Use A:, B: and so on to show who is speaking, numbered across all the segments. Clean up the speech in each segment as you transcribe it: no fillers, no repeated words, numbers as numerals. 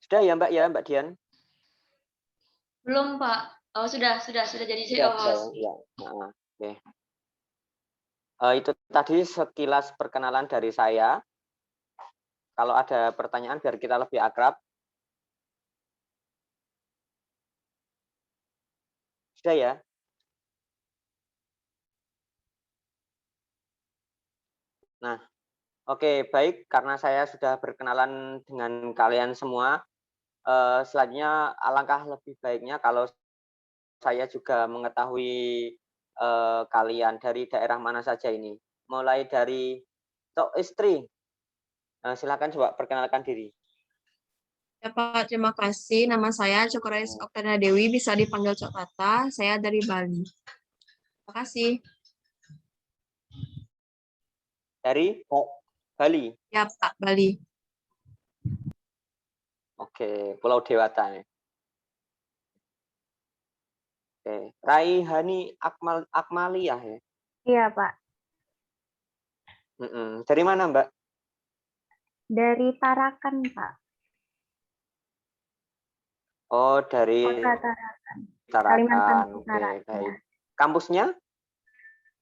A: Sudah ya Mbak Dian?
B: Belum, Pak. Oh, sudah jadi
A: Sudah,
B: host.
A: ya. Nah, oke. Itu tadi sekilas perkenalan dari saya. Kalau ada pertanyaan biar kita lebih akrab. Sudah ya? Nah, oke, baik. Karena saya sudah berkenalan dengan kalian semua, selanjutnya alangkah lebih baiknya kalau saya juga mengetahui kalian dari daerah mana saja ini. Mulai dari Tok Istri. Silakan coba perkenalkan diri.
C: Ya Pak, terima kasih. Nama saya Cokorais Oktana Dewi, bisa dipanggil Cok Tata. Saya dari Bali. Terima kasih.
A: Dari Bali.
C: Ya Pak, Bali.
A: Oke, Pulau Dewata. Oke, Raihani Akmaliyah ya.
D: Iya, Pak.
A: Dari mana, Mbak?
D: Dari Tarakan, Pak.
A: Oh, dari
D: Kota Tarakan.
A: Tarakan.
D: Kalimantan
A: Oke,
D: Utara.
A: baik.
D: Ya.
A: Kampusnya?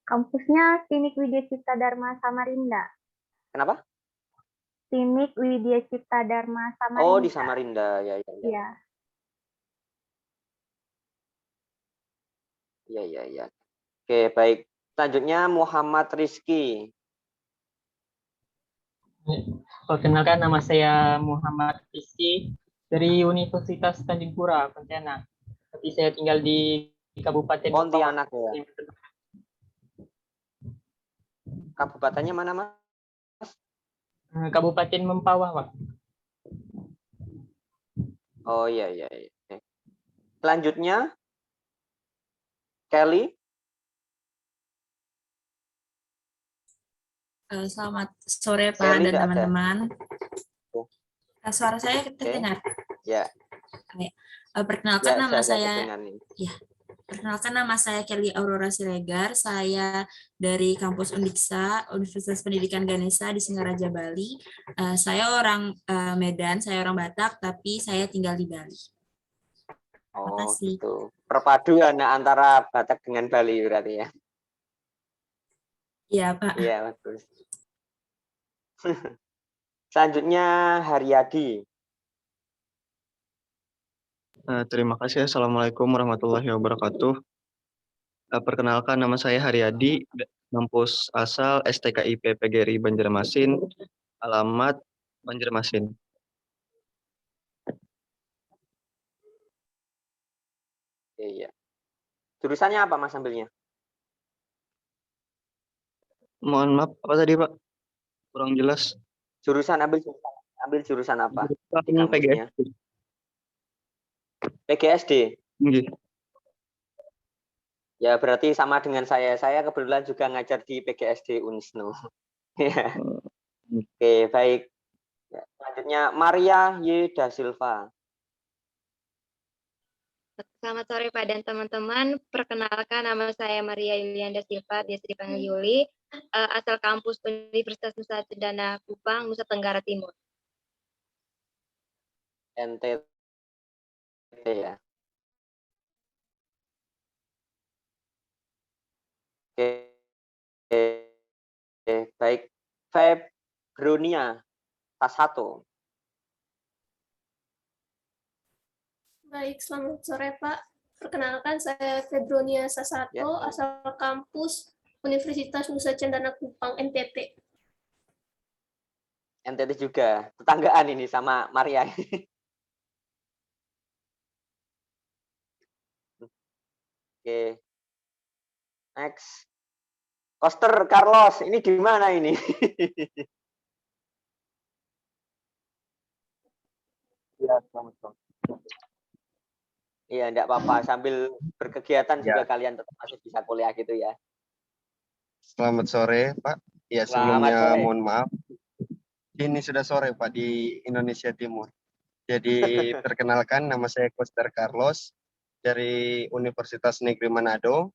D: Kampusnya Timik Widya Cipta Dharma Samarinda.
A: Kenapa?
D: Timik Widya Cipta Dharma Samarinda.
A: Oh, di Samarinda. Ya.
D: Iya.
A: Ya. Oke, baik. Selanjutnya Muhammad Rizky.
E: Perkenalkan, nama saya Muhammad Rizky dari Universitas Tanjung Pura, Pontianak. Tapi saya tinggal di Kabupaten
A: Pontianak ya. Kabupatennya mana, Mas?
E: Kabupaten Mempawah, Pak.
A: Oh iya. Oke. Selanjutnya Kelly.
F: Selamat sore Pak
A: Kelly
F: dan teman-teman. Suara saya terdengar?
A: Ya.
F: Perkenalkan
A: Ya,
F: nama
A: saya
F: Perkenalkan nama saya Kelly Aurora Siregar. Saya dari kampus Undiksa, Universitas Pendidikan Ganesha di Singaraja, Bali. Saya orang Medan, saya orang Batak, tapi saya tinggal di Bali. Terima kasih.
A: Gitu. Perpaduan antara Batak dengan Bali berarti ya.
F: Iya, Pak.
A: Iya, bagus. Selanjutnya Haryadi.
G: Terima kasih. Assalamualaikum warahmatullahi wabarakatuh. Perkenalkan, nama saya Haryadi, kampus asal STKIP PGRI Banjarmasin, alamat Banjarmasin.
A: Iya. Jurusannya apa Mas ambilnya?
G: Mohon maaf, apa tadi Pak? Kurang jelas.
A: Ambil jurusan apa? Di
G: Jurusan
A: kampusnya? PGSD.
G: Nggih.
A: Ya berarti sama dengan saya. Saya kebetulan juga ngajar di PGSD Unsnu. Oke, baik. Ya, selanjutnya Maria Y. Da Silva.
H: Selamat sore Pak dan teman-teman. Perkenalkan, nama saya Maria Yulianda Silva, biasa dipanggil Yuli, asal kampus Universitas Nusa Cendana Kupang, Nusa Tenggara Timur.
A: NTT ya. Oke, baik. Febronia Tasato.
I: Baik, selamat sore Pak. Perkenalkan, saya Febronia Sasato,
A: Ya.
I: asal kampus Universitas Nusa Cendana Kupang, NTT.
A: NTT juga, tetanggaan ini sama Maria. Oke. Next. Koster Carlos, ini di mana ini?
J: Ya, selamat sore.
A: Iya, enggak apa-apa. Sambil berkegiatan juga kalian tetap masih bisa kuliah gitu ya.
J: Selamat sore, Pak. Ya, sebelumnya mohon maaf. Ini sudah sore, Pak, di Indonesia Timur. Jadi, perkenalkan, nama saya Koster Carlos dari Universitas Negeri Manado.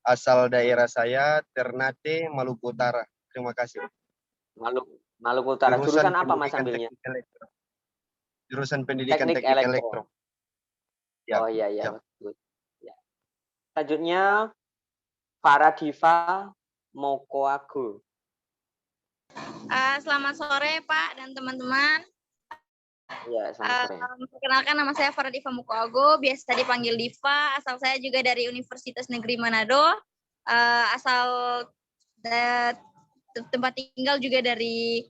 J: Asal daerah saya Ternate, Maluku Utara. Terima kasih.
A: Maluku Utara. Jurusan apa Mas ambilnya?
J: jurusan pendidikan
A: Teknik
J: teknik
A: elektro.
J: elektro. Ya,
A: Oh iya
J: ya.
A: betul. Ya. Selanjutnya Faradiva Mokoago.
K: Selamat sore Pak dan teman-teman.
A: Ya, selamat sore.
K: Perkenalkan nama saya Faradiva Mukoago, biasa dipanggil Diva. Asal saya juga dari Universitas Negeri Manado. Asal tempat tinggal juga dari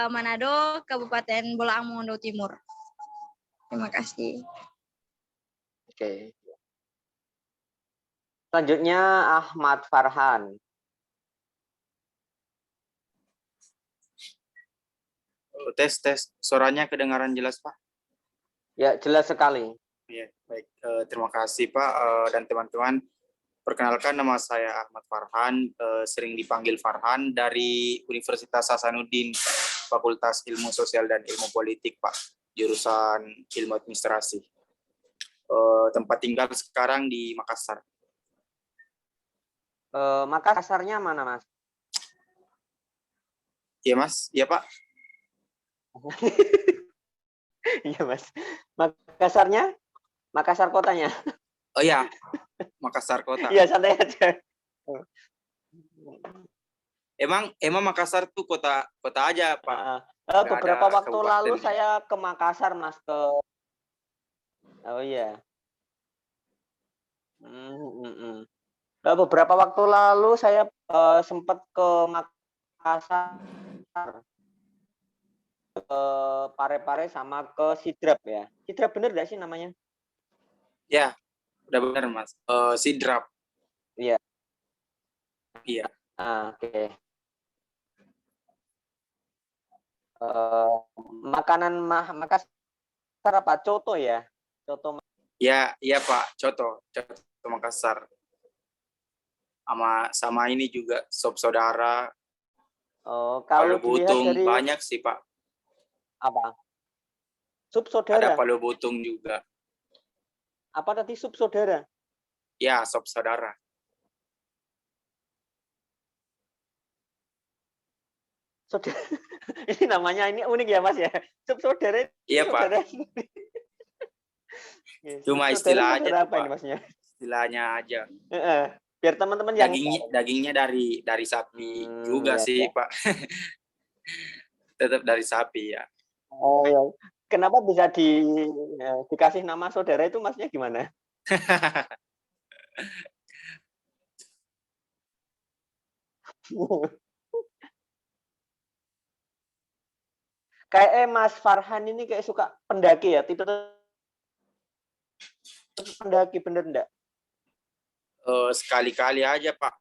K: Manado, Kabupaten Bolaang Mongondo Timur. Terima kasih.
A: Oke. Selanjutnya Ahmad Farhan.
L: Tes, suaranya kedengaran jelas, Pak?
A: Ya, jelas sekali.
L: Ya, baik. Terima kasih, Pak dan teman-teman. Perkenalkan, nama saya Ahmad Farhan, sering dipanggil Farhan, dari Universitas Hasanuddin, Fakultas Ilmu Sosial dan Ilmu Politik, Pak, jurusan Ilmu Administrasi. Tempat tinggal sekarang di Makassar.
A: Makassarnya mana, Mas?
L: Iya, Mas. Iya, Pak.
A: Iya, Mas. Makassarnya? Makassar kotanya?
L: Oh iya, Makassar kota.
A: Iya, santai aja.
L: Emang Makassar tuh kota aja, Pak.
A: Beberapa waktu lalu
L: kabupaten.
A: saya ke Makassar, Mas, Oh iya. Beberapa waktu lalu saya sempat ke Makassar, ke Parepare sama ke Sidrap ya. Sidrap bener nggak sih namanya?
L: Ya, udah benar, Mas. Sidrap.
A: Iya.
L: Iya.
A: Oke. Makanan Makassar apa? Coto ya? Coto.
L: Ya, iya Pak. Coto Makassar. Sama ini juga sop saudara.
A: Kalau
L: palu
A: dilihat
L: butung
A: dari
L: banyak sih, Pak.
A: Apa? Sup saudara.
L: Ada palu butung juga.
A: Apa tadi sup saudara?
L: Ya, sop saudara.
A: Saudara. Ini namanya ini unik ya, Mas ya. Sup saudara.
L: Iya,
A: saudara.
L: Pak. Cuma istilah aja tuh,
A: apa
L: Pak.
A: ini Masnya?
L: Istilahnya aja.
A: Biar teman-teman yang
L: dagingnya dari sapi juga
A: ya,
L: sih,
A: ya.
L: Pak. Tetap dari sapi ya.
A: Oh ya. Kenapa bisa dikasih nama saudara itu, Masnya gimana? Kayak Mas Farhan ini kayak suka pendaki ya, tipe pendaki, bener enggak?
L: Sekali-kali aja, Pak.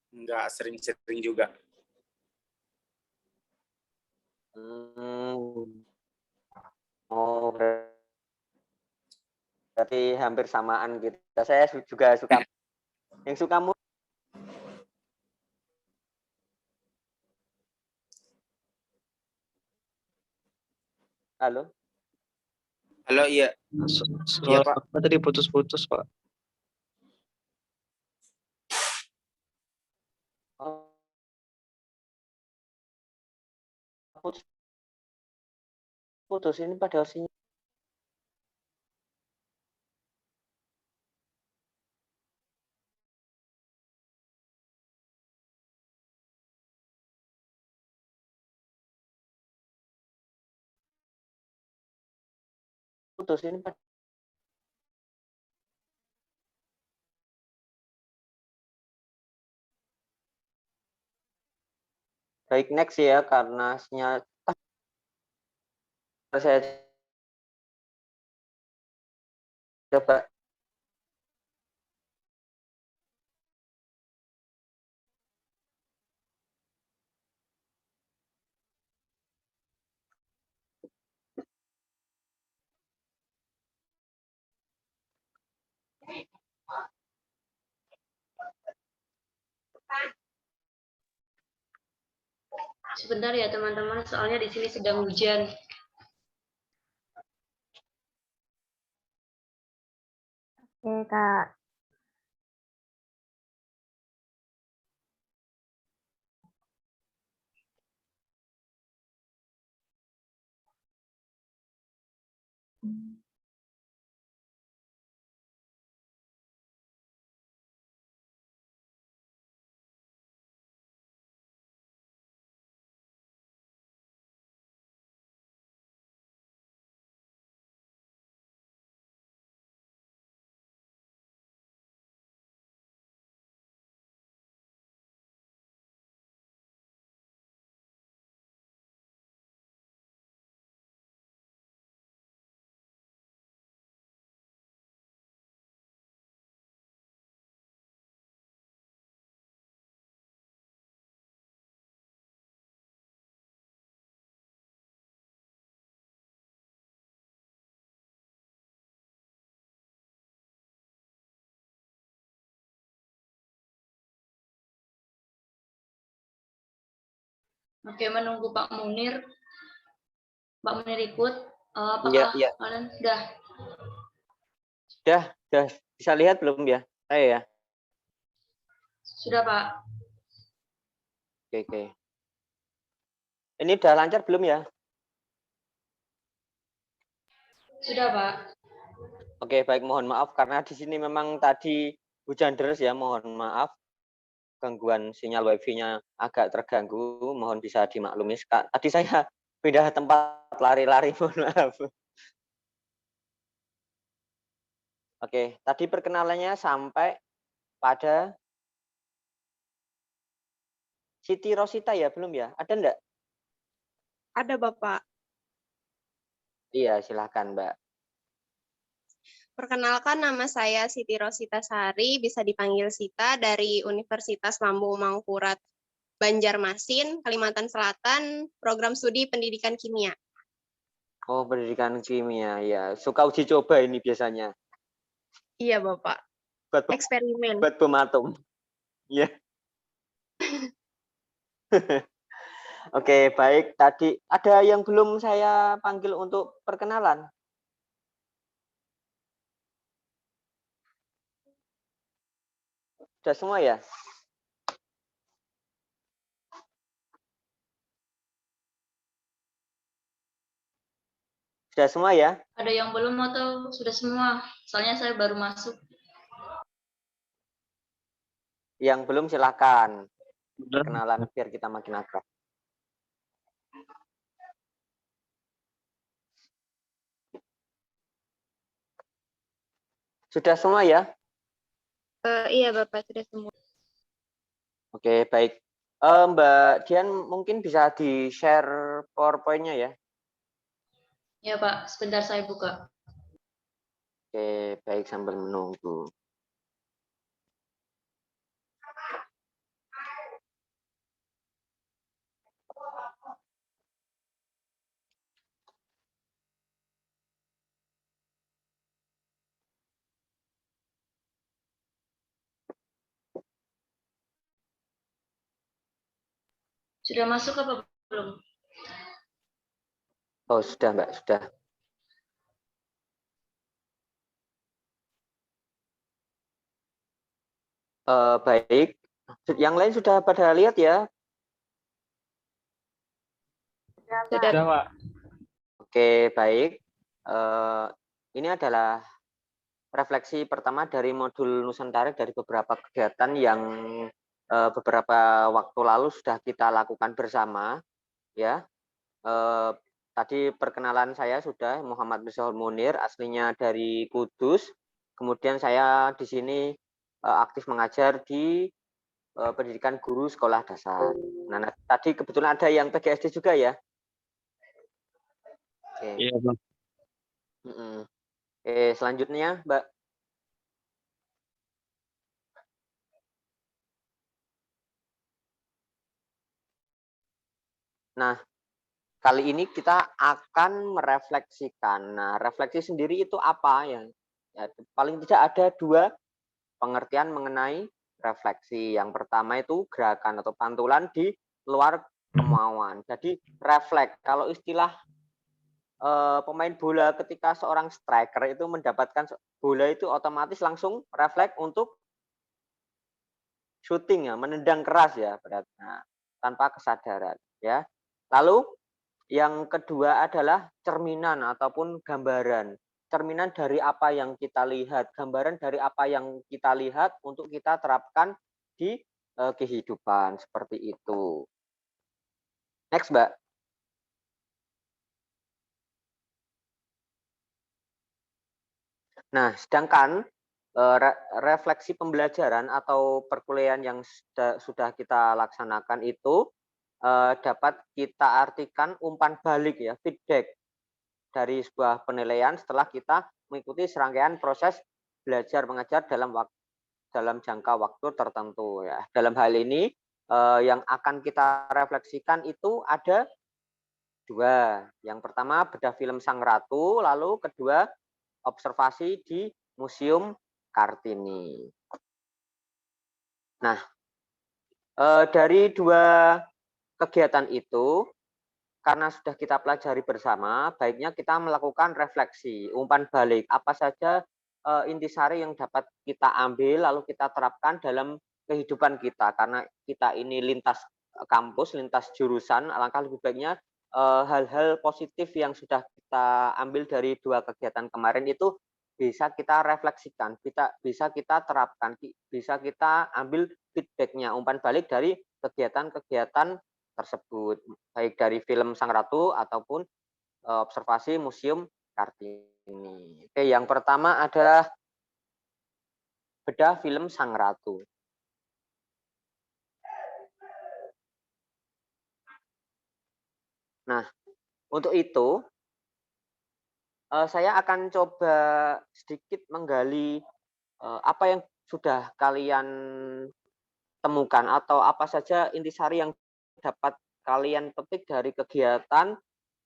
L: Enggak sering-sering juga.
A: Oh, berarti hampir samaan gitu. Saya juga suka yang suka Halo?
L: Halo, iya.
G: Suara Pak tadi putus-putus, Pak.
A: Putus ini padahal sinyal. Putus ini baik, next ya, karena sinyal saya coba.
B: Sebentar ya teman-teman, soalnya di sini sedang hujan.
D: Oke, Kak.
B: Oke, menunggu Pak Munir. Pak Munir ikut.
A: Iya,
B: Apakah
A: iya.
B: kalian sudah?
A: Sudah bisa lihat belum ya? Saya ya.
B: Sudah, Pak.
A: Oke. Ini udah lancar belum ya?
B: Sudah, Pak.
A: Oke, baik, mohon maaf karena di sini memang tadi hujan deras ya, mohon maaf. Gangguan sinyal wifi-nya agak terganggu, mohon bisa dimaklumi. Tadi saya pindah tempat lari-lari, mohon maaf. Oke, tadi perkenalannya sampai pada Siti Rosita ya, belum ya? Ada enggak?
M: Ada, Bapak.
A: Iya, silahkan, Mbak.
M: Perkenalkan, nama saya Siti Rosita Sari, bisa dipanggil Sita, dari Universitas Lambung Mangkurat Banjarmasin, Kalimantan Selatan, program studi pendidikan kimia.
A: Oh, pendidikan kimia, ya. Suka uji coba ini biasanya.
M: Iya, Bapak. Eksperimen.
A: Buat pematung. Iya. Oke, baik. Tadi ada yang belum saya panggil untuk perkenalan? Sudah semua ya? Sudah semua ya?
B: Ada yang belum atau sudah semua? Soalnya saya baru masuk.
A: Yang belum silakan. Perkenalan biar kita makin akrab. Sudah semua ya?
H: Iya, Bapak, sudah semua.
A: Oke, baik. Mbak Dian mungkin bisa di-share PowerPoint-nya ya?
B: Ya, Pak. Sebentar saya buka.
A: Oke, baik, sambil menunggu.
B: Sudah masuk apa belum?
A: Oh, sudah, Mbak, sudah. Baik. Yang lain sudah pada lihat ya?
H: Sudah.
E: Pak.
A: Oke, baik. Ini adalah refleksi pertama dari modul Nusantara dari beberapa kegiatan yang beberapa waktu lalu sudah kita lakukan bersama, ya. Tadi perkenalan saya sudah, Muhammad Mirzahul Munir, aslinya dari Kudus. Kemudian saya di sini aktif mengajar di pendidikan guru sekolah dasar. Nah, tadi kebetulan ada yang PGSD juga ya? Oke.
G: Iya, Bang.
A: Selanjutnya, Mbak. Nah, kali ini kita akan merefleksikan. Nah, refleksi sendiri itu apa ya? Paling tidak ada dua pengertian mengenai refleksi. Yang pertama itu gerakan atau pantulan di luar kemauan. Jadi refleks. Kalau istilah pemain bola ketika seorang striker itu mendapatkan bola itu otomatis langsung refleks untuk shooting ya, menendang keras ya, berarti tanpa kesadaran ya. Lalu Yang kedua adalah cerminan ataupun gambaran. Cerminan dari apa yang kita lihat, gambaran dari apa yang kita lihat untuk kita terapkan di kehidupan seperti itu. Next, Mbak. Nah, sedangkan refleksi pembelajaran atau perkuliahan yang sudah kita laksanakan itu dapat kita artikan umpan balik ya, feedback dari sebuah penilaian setelah kita mengikuti serangkaian proses belajar mengajar dalam jangka waktu tertentu ya. Dalam hal ini yang akan kita refleksikan itu ada dua. Yang pertama bedah film Sang Ratu, lalu kedua observasi di Museum Kartini. Nah, dari dua kegiatan itu, karena sudah kita pelajari bersama, baiknya kita melakukan refleksi, umpan balik, apa saja intisari yang dapat kita ambil, lalu kita terapkan dalam kehidupan kita. Karena kita ini lintas kampus, lintas jurusan, alangkah lebih baiknya hal-hal positif yang sudah kita ambil dari dua kegiatan kemarin itu bisa kita refleksikan, bisa kita terapkan, bisa kita ambil feedback-nya, umpan balik dari kegiatan-kegiatan tersebut, baik dari film Sang Ratu ataupun observasi Museum Kartini. Oke, yang pertama adalah bedah film Sang Ratu. Nah, untuk itu saya akan coba sedikit menggali apa yang sudah kalian temukan atau apa saja intisari yang dapat kalian petik dari kegiatan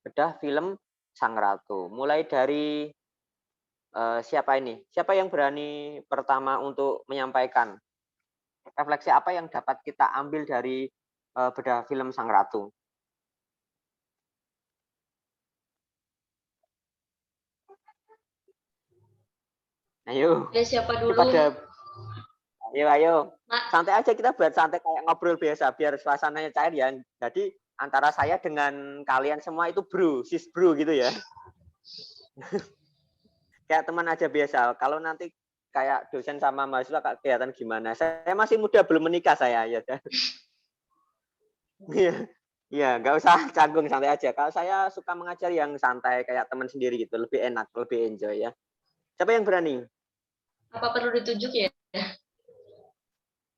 A: bedah film Sang Ratu. Mulai dari siapa ini? Siapa yang berani pertama untuk menyampaikan refleksi apa yang dapat kita ambil dari bedah film Sang Ratu? Ayo.
B: Siapa dulu?
A: Ayo. Santai aja, kita buat santai kayak ngobrol biasa biar suasananya cair ya. Jadi antara saya dengan kalian semua itu bro, sis bro gitu ya. Kayak teman aja biasa. Kalau nanti kayak dosen sama mahasiswa kelihatan gimana. Saya masih muda, belum menikah saya ya. Iya, nggak usah canggung, santai aja. Kalau saya suka mengajar yang santai kayak teman sendiri gitu, lebih enak, lebih enjoy ya. Siapa yang berani?
B: Apa perlu ditunjuk ya?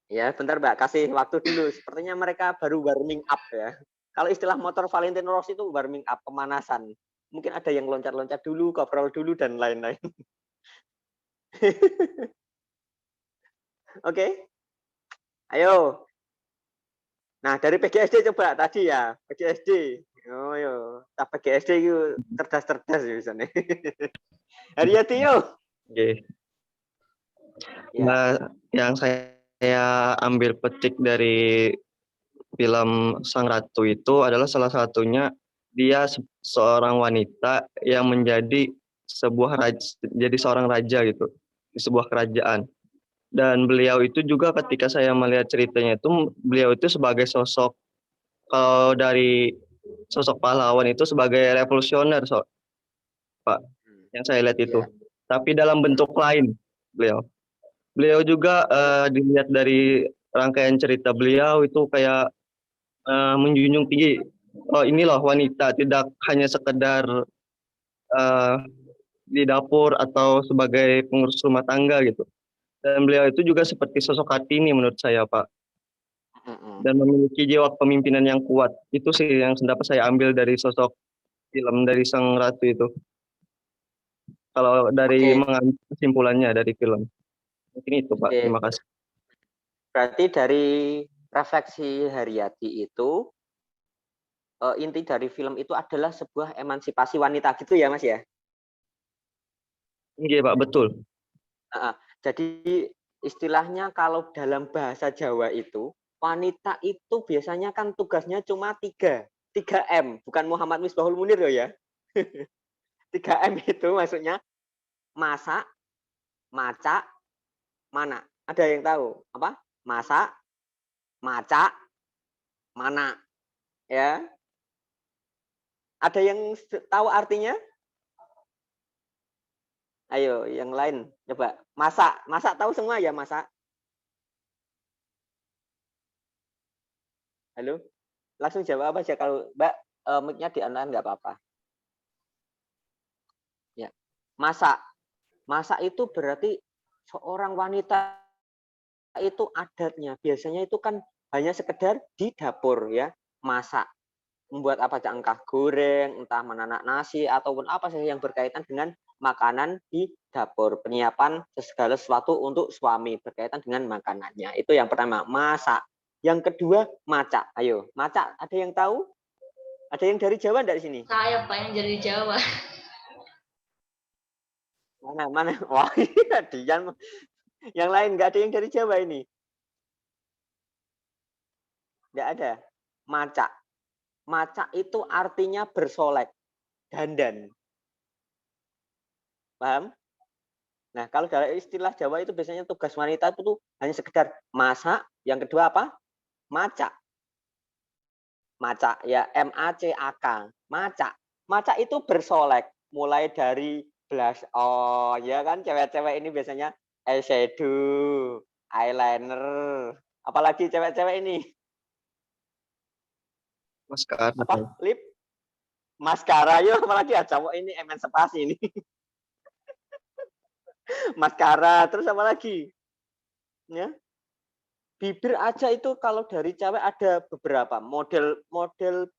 A: Ya, bentar Mbak, kasih waktu dulu. Sepertinya mereka baru warming up ya. Kalau istilah motor Valentino Rossi itu warming up, pemanasan. Mungkin ada yang loncat-loncat dulu, koprol dulu, dan lain-lain. Oke. Ayo. Nah, dari PGSD coba tadi ya, PGSD. Oh yo, tak PGSD itu cerdas-cerdas ya bisa nih. Haryati yo.
G: Oke. Nah, yang saya ambil petik dari film Sang Ratu itu adalah salah satunya dia seorang wanita yang menjadi seorang raja gitu di sebuah kerajaan. Dan beliau itu juga ketika saya melihat ceritanya itu beliau itu sebagai sosok, kalau dari sosok pahlawan itu sebagai revolusioner, Pak, yang saya lihat itu. Tapi dalam bentuk lain beliau juga dilihat dari rangkaian cerita beliau itu kayak menjunjung tinggi, oh ini loh wanita, tidak hanya sekedar di dapur atau sebagai pengurus rumah tangga gitu. Dan beliau itu juga seperti sosok Kartini menurut saya, Pak. Dan memiliki jiwa kepemimpinan yang kuat. Itu sih yang dapat saya ambil dari sosok film dari Sang Ratu itu. Kalau dari mengambil kesimpulannya dari film. Mungkin itu, Pak. Terima kasih.
A: Berarti dari refleksi Haryati itu, inti dari film itu adalah sebuah emansipasi wanita gitu ya, Mas ya?
G: Iya, Pak, betul.
A: Jadi istilahnya kalau dalam bahasa Jawa itu, wanita itu biasanya kan tugasnya cuma 3M, bukan Muhammad Misbahul Munir loh ya. 3M itu maksudnya masak, macak, mana? Ada yang tahu apa? Masak, macak, mana? Ya. Ada yang tahu artinya? Ayo, yang lain coba. Masak, masak tahu semua ya masak? Halo, langsung jawab aja kalau Mbak mic-nya diantar nggak apa-apa. Ya, masak, masak itu berarti seorang wanita itu adatnya biasanya itu kan hanya sekedar di dapur ya, masak. Membuat apa aja, entah goreng, entah menanak nasi, ataupun apa saja yang berkaitan dengan makanan di dapur. Penyiapan segala sesuatu untuk suami berkaitan dengan makanannya. Itu yang pertama, masak. Yang kedua, macak. Ayo, macak ada yang tahu? Ada yang dari Jawa dari sini?
B: Saya Pak yang dari Jawa.
A: Mana? Wah, Dian. Yang lain nggak ada yang dari Jawa ini? Nggak ada. Macak. Macak itu artinya bersolek, dandan. Paham? Nah, kalau dalam istilah Jawa itu biasanya tugas wanita itu tuh hanya sekedar masak, yang kedua apa? Macak. Macak ya, MACAK. Macak. Macak itu bersolek, mulai dari blush on, ya kan cewek-cewek ini biasanya eyeshadow, eyeliner, apalagi cewek-cewek ini
G: Maskara.
A: apa? Lip, maskara, yuk apalagi ya cowok ini emansipasi ini. Maskara, terus apa lagi? Ya. Bibir aja itu kalau dari cewek ada beberapa model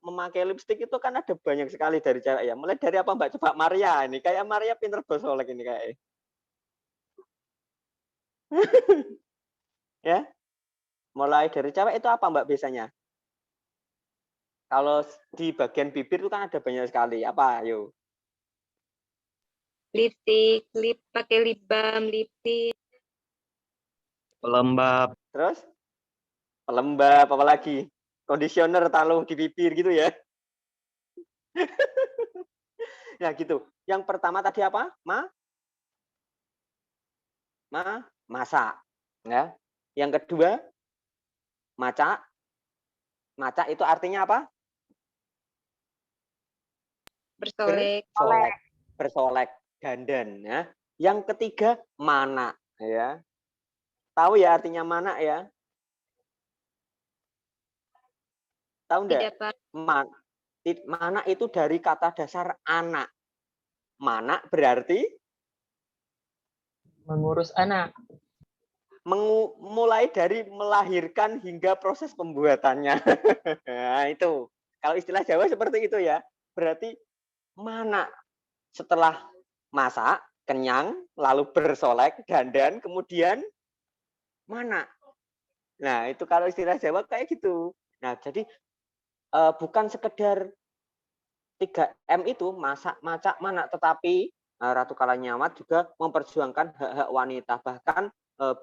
A: memakai lipstik itu kan ada banyak sekali dari cewek ya. Mulai dari apa Mbak? Coba Maria ini, kayak Maria pinter bersolek ini kayak. Ya. Mulai dari cewek itu apa Mbak biasanya? Kalau di bagian bibir itu kan ada banyak sekali. Apa? Ayo.
H: Lipstik, pakai lip balm, lip tint.
G: Pelembab.
A: Terus? Pelembab, apa lagi? Conditioner taruh di bibir gitu ya. Ya gitu. Yang pertama tadi apa? Masak. Ya. Yang kedua, macak. Macak itu artinya apa? Bersolek, dandan ya. Yang ketiga, mana ya. Tahu ya artinya mana ya? Tahu enggak? Mana itu dari kata dasar anak. Mana berarti
E: mengurus anak.
A: Mulai dari melahirkan hingga proses pembuatannya. Nah, itu. Kalau istilah Jawa seperti itu ya. Berarti mana setelah masak, kenyang, lalu bersolek, dandan, kemudian mana. Nah, itu kalau istilah Jawa kayak gitu. Nah, jadi bukan sekedar 3M itu, masak, macak, mana, tetapi Ratu Kalanyawat juga memperjuangkan hak-hak wanita. Bahkan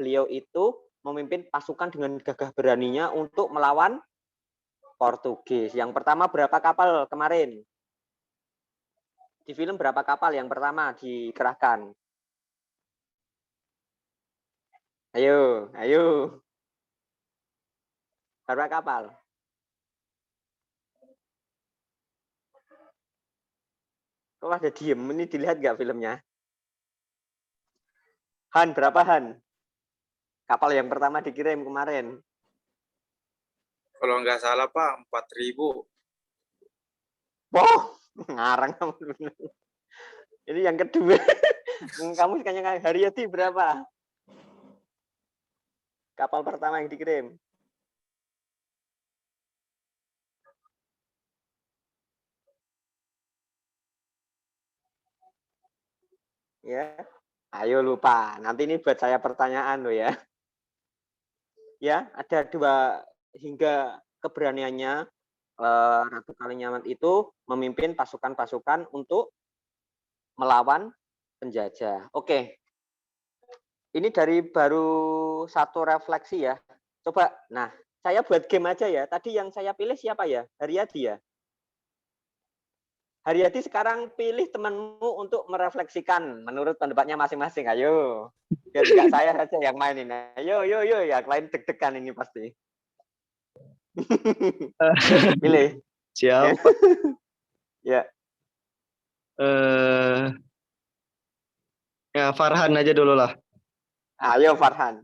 A: beliau itu memimpin pasukan dengan gagah beraninya untuk melawan Portugis. Yang pertama berapa kapal kemarin? Di film berapa kapal yang pertama dikerahkan? Ayo. Berapa kapal? Kok ada diem? Ini dilihat nggak filmnya? Han, berapa Han? Kapal yang pertama dikirim kemarin.
L: Kalau nggak salah Pak, 4.000.
A: Oh, ngarang kamu. Ini yang kedua. Kamu kayaknya Haryati berapa? Kapal pertama yang dikirim. Ya. Ayo lupa. Nanti ini buat saya pertanyaan loh ya. Ya, ada 2 hingga keberaniannya Ratu Kalanyawat itu memimpin pasukan-pasukan untuk melawan penjajah. Oke. Ini dari baru satu refleksi ya. Coba, nah, saya buat game aja ya. Tadi yang saya pilih siapa ya? Haryati ya? Haryati sekarang pilih temanmu untuk merefleksikan menurut pendapatnya masing-masing. Ayo. Biar enggak saya saja yang main ini. Ayo. Yang lain deg-degan ini pasti. Pilih.
G: Siapa?
A: Ya.
G: Ya Farhan aja dulu lah.
A: Ayo Farhan.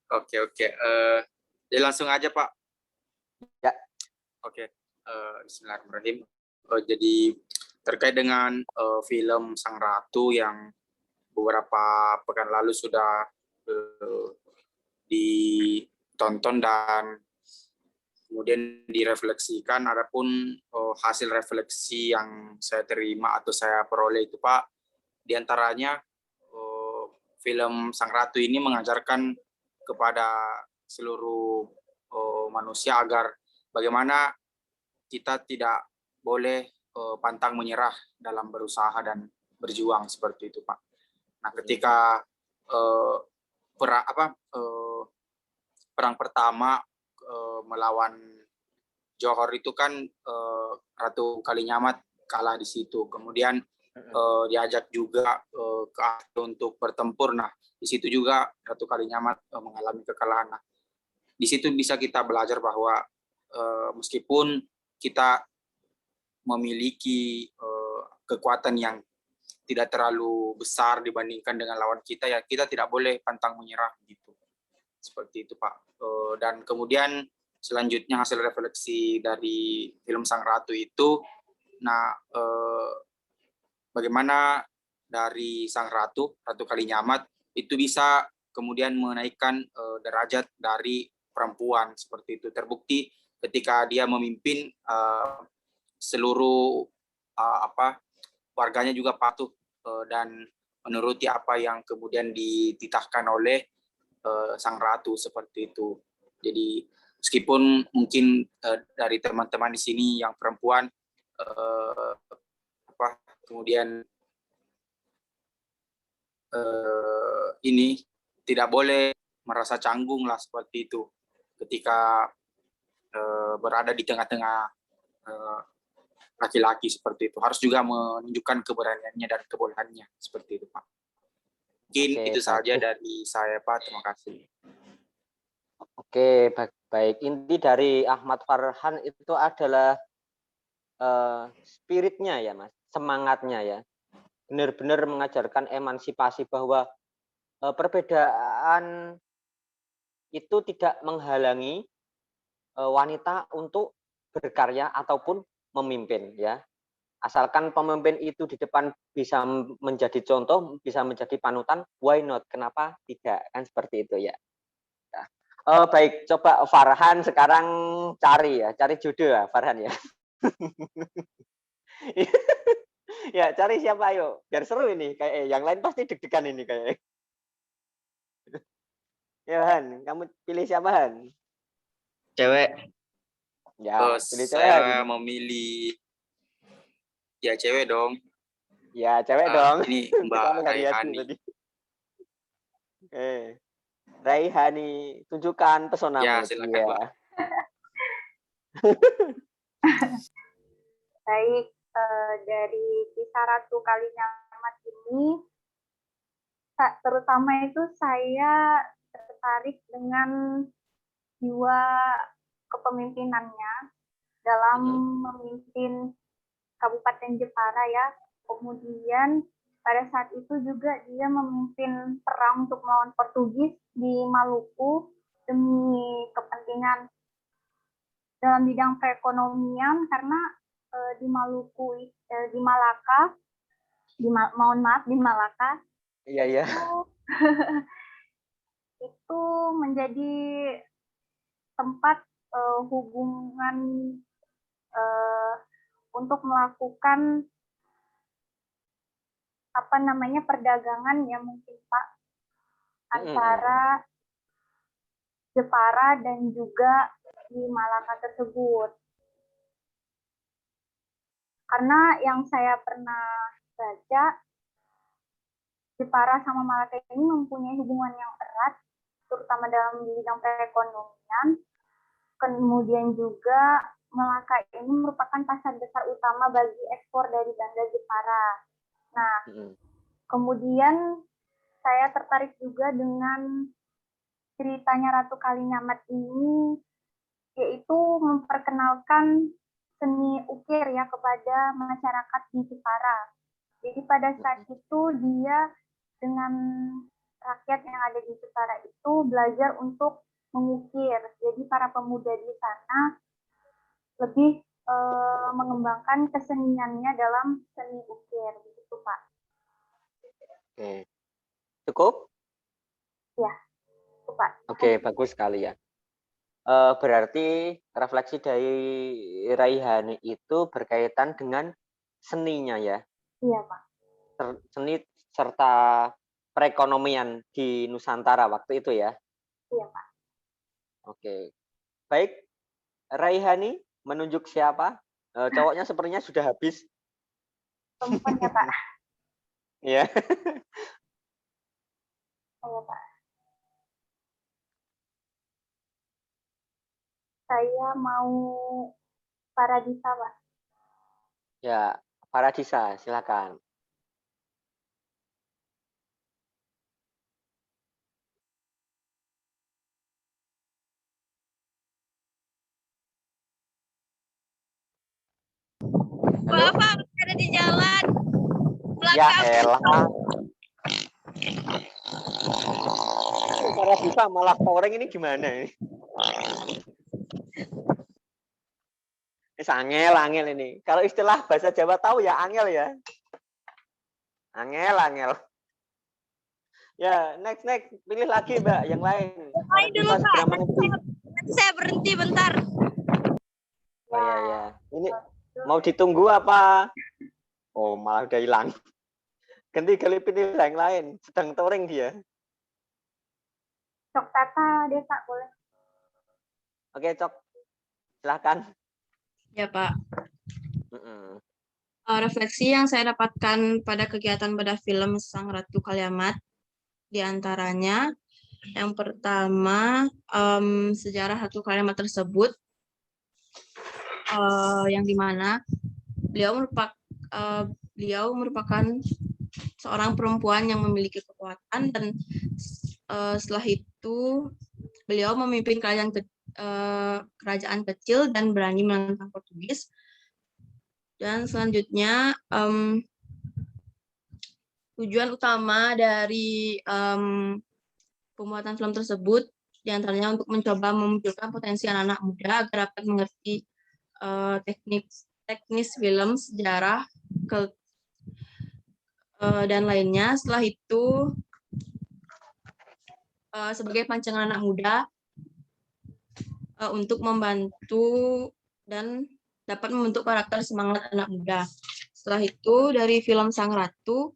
L: Oke. Jadi langsung aja Pak.
A: Ya.
L: Oke. Bismillahirrahmanirrahim. Jadi terkait dengan film Sang Ratu yang beberapa pekan lalu sudah ditonton dan kemudian direfleksikan. Adapun hasil refleksi yang saya terima atau saya peroleh itu Pak, diantaranya film Sang Ratu ini mengajarkan kepada seluruh manusia agar bagaimana kita tidak boleh pantang menyerah dalam berusaha dan berjuang seperti itu Pak. Nah ketika perang pertama melawan Johor itu kan Ratu Kalinyamat kalah di situ. Kemudian diajak juga ke untuk bertempur. Nah, di situ juga Ratu Kalinyamat mengalami kekalahan. Nah, di situ bisa kita belajar bahwa meskipun kita memiliki kekuatan yang tidak terlalu besar dibandingkan dengan lawan kita, ya kita tidak boleh pantang menyerah gitu. Seperti itu Pak. Dan kemudian selanjutnya hasil refleksi dari film Sang Ratu itu, nah bagaimana dari Sang Ratu, Ratu Kalinyamat itu bisa kemudian menaikkan derajat dari perempuan seperti itu. Terbukti ketika dia memimpin seluruh warganya juga patuh dan menuruti apa yang kemudian dititahkan oleh Sang Ratu seperti itu. Jadi meskipun mungkin dari teman-teman di sini yang perempuan kemudian ini tidak boleh merasa canggung lah seperti itu ketika berada di tengah-tengah laki-laki seperti itu. Harus juga menunjukkan keberaniannya dan kebolehannya seperti itu Pak. Mungkin itu saja dari saya Pak. Terima kasih.
A: Oke, baik. Inti dari Ahmad Farhan itu adalah spiritnya ya Mas, semangatnya ya. Benar-benar mengajarkan emansipasi bahwa perbedaan itu tidak menghalangi wanita untuk berkarya ataupun memimpin ya. Asalkan pemimpin itu di depan bisa menjadi contoh, bisa menjadi panutan, why not? Kenapa tidak? Kan seperti itu ya. Baik, coba Farhan sekarang cari jodoh ya Farhan ya. Ya, cari siapa ayo, biar seru ini. Kayak yang lain pasti deg-degan ini kayak. Ya Han, kamu pilih siapa Han?
G: Cewek.
A: Ya, pilih cewek.
L: Saya memilih ya cewek dong.
A: Ya, cewek dong.
L: Ini Mbak Raihani.
A: Oke. Raihani, tunjukkan pesonamu.
L: Ya, silakan Mbak.
D: Baik, dari kisah Ratu Kalinyamat ini, terutama itu saya tertarik dengan jiwa kepemimpinannya dalam memimpin Kabupaten Jepara ya. Kemudian pada saat itu juga dia memimpin perang untuk melawan Portugis di Maluku demi kepentingan dalam bidang perekonomian, karena di Maluku, di Malaka, di Malaka.
A: Iya.
D: Itu menjadi tempat hubungan untuk melakukan perdagangan ya mungkin Pak, antara Jepara dan juga di Malaka tersebut. Karena yang saya pernah baca, Jepara sama Malaka ini mempunyai hubungan yang erat, terutama dalam bidang perekonomian. Kemudian juga Malaka ini merupakan pasar besar utama bagi ekspor dari Banda Jepara. Nah, kemudian saya tertarik juga dengan ceritanya Ratu Kalinyamat ini, yaitu memperkenalkan seni ukir ya kepada masyarakat di Jepara. Jadi pada saat itu dia dengan rakyat yang ada di Jepara itu belajar untuk mengukir. Jadi para pemuda di sana lebih mengembangkan keseniannya dalam seni ukir, begitu Pak.
A: Oke. Cukup?
D: Ya, cukup Pak.
A: Oke, bagus sekali ya. Berarti refleksi dari Raihani itu berkaitan dengan seninya ya.
D: Iya Pak.
A: Seni serta perekonomian di Nusantara waktu itu ya.
D: Iya Pak.
A: Oke. Baik, Raihani menunjuk siapa? Cowoknya sepertinya sudah habis.
D: Perempuan ya Pak.
A: Ya.
D: Iya Pak. Saya mau Paradisa Pak.
A: Ya, Paradisa, silakan.
K: Bapak ada di jalan.
A: Ya elah. Paradisa malah koreng ini gimana ini? Angel ini. Kalau istilah bahasa Jawa tahu ya angel ya. Angel. Ya, next. Pilih lagi, Mbak, yang lain.
K: Main dulu, Pak. Nanti saya berhenti bentar.
A: Oh ya. Ini mau ditunggu apa? Oh, malah udah hilang. Ganti pilih yang lain. Sedang touring dia.
D: Cok Tata Desa boleh.
A: Oke, Cok. Silakan.
C: Ya, Pak. Refleksi yang saya dapatkan pada kegiatan pada film Sang Ratu Kaliamat, di antaranya yang pertama sejarah Ratu Kaliamat tersebut, yang dimana beliau merupakan seorang perempuan yang memiliki kekuatan, dan setelah itu beliau memimpin kerajaan kecil dan berani menentang Portugis. Dan selanjutnya tujuan utama dari pembuatan film tersebut diantaranya untuk mencoba memunculkan potensi anak-anak muda agar dapat mengerti teknis film, sejarah, dan lainnya. Setelah itu sebagai pancangan anak muda untuk membantu dan dapat membentuk karakter semangat anak muda. Setelah itu dari film Sang Ratu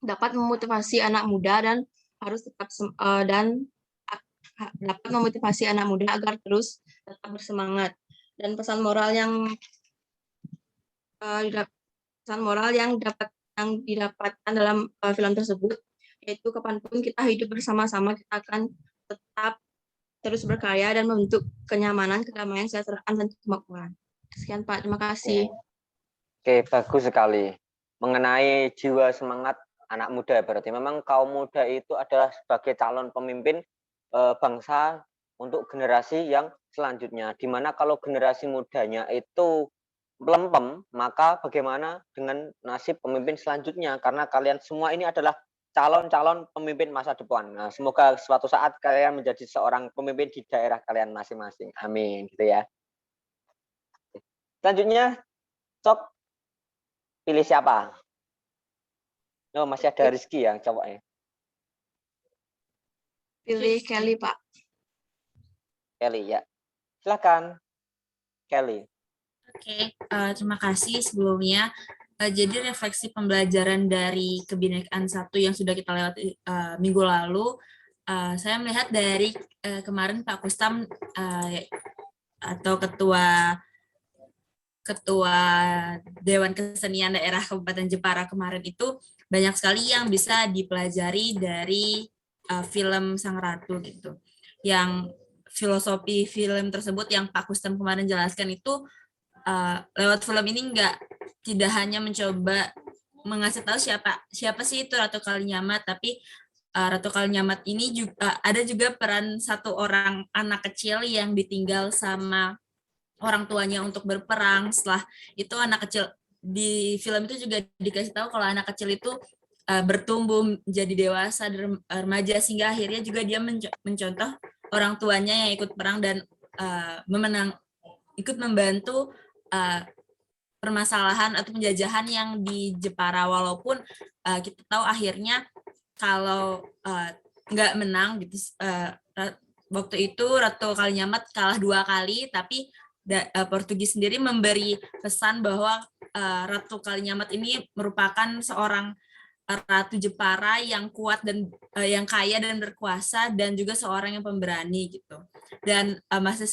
C: dapat memotivasi anak muda dan harus tetap dapat memotivasi anak muda agar terus tetap bersemangat. Dan pesan moral yang didapatkan dalam film tersebut yaitu kapanpun kita hidup bersama-sama, kita akan tetap terus berkarya dan membentuk kenyamanan, kedamaian, kesejahteraan, dan kemakmuran. Sekian Pak, terima kasih.
A: Oke, bagus sekali. Mengenai jiwa semangat anak muda, berarti memang kaum muda itu adalah sebagai calon pemimpin bangsa untuk generasi yang selanjutnya. Dimana kalau generasi mudanya itu melempem, maka bagaimana dengan nasib pemimpin selanjutnya? Karena kalian semua ini adalah calon-calon pemimpin masa depan. Nah, semoga suatu saat kalian menjadi seorang pemimpin di daerah kalian masing-masing. Amin, gitu ya. Selanjutnya, Cok, pilih siapa? Oh, masih ada Rizky yang cowoknya.
C: Pilih Kelly, Pak.
A: Kelly, ya. Silakan, Kelly.
F: Oke, terima kasih sebelumnya. Jadi refleksi pembelajaran dari kebinekaan 1 yang sudah kita lewati minggu lalu, saya melihat dari kemarin Pak Kustam atau Ketua Dewan Kesenian Daerah Kabupaten Jepara kemarin itu banyak sekali yang bisa dipelajari dari film Sang Ratu gitu. Yang filosofi film tersebut yang Pak Kustam kemarin jelaskan itu lewat film ini tidak hanya mencoba mengasih tahu siapa sih itu Ratu Kaliamat, tapi Ratu Kalinyamat ini juga ada juga peran satu orang anak kecil yang ditinggal sama orang tuanya untuk berperang. Setelah itu anak kecil di film itu juga dikasih tahu kalau anak kecil itu bertumbuh menjadi dewasa dan remaja, sehingga akhirnya juga dia mencontoh orang tuanya yang ikut perang dan ikut membantu permasalahan atau penjajahan yang di Jepara, walaupun kita tahu akhirnya kalau nggak menang gitu. Waktu itu Ratu Kalinyamat kalah 2 kali, tapi Portugis sendiri memberi pesan bahwa Ratu Kalinyamat ini merupakan seorang Ratu Jepara yang kuat dan yang kaya dan berkuasa, dan juga seorang yang pemberani gitu. Dan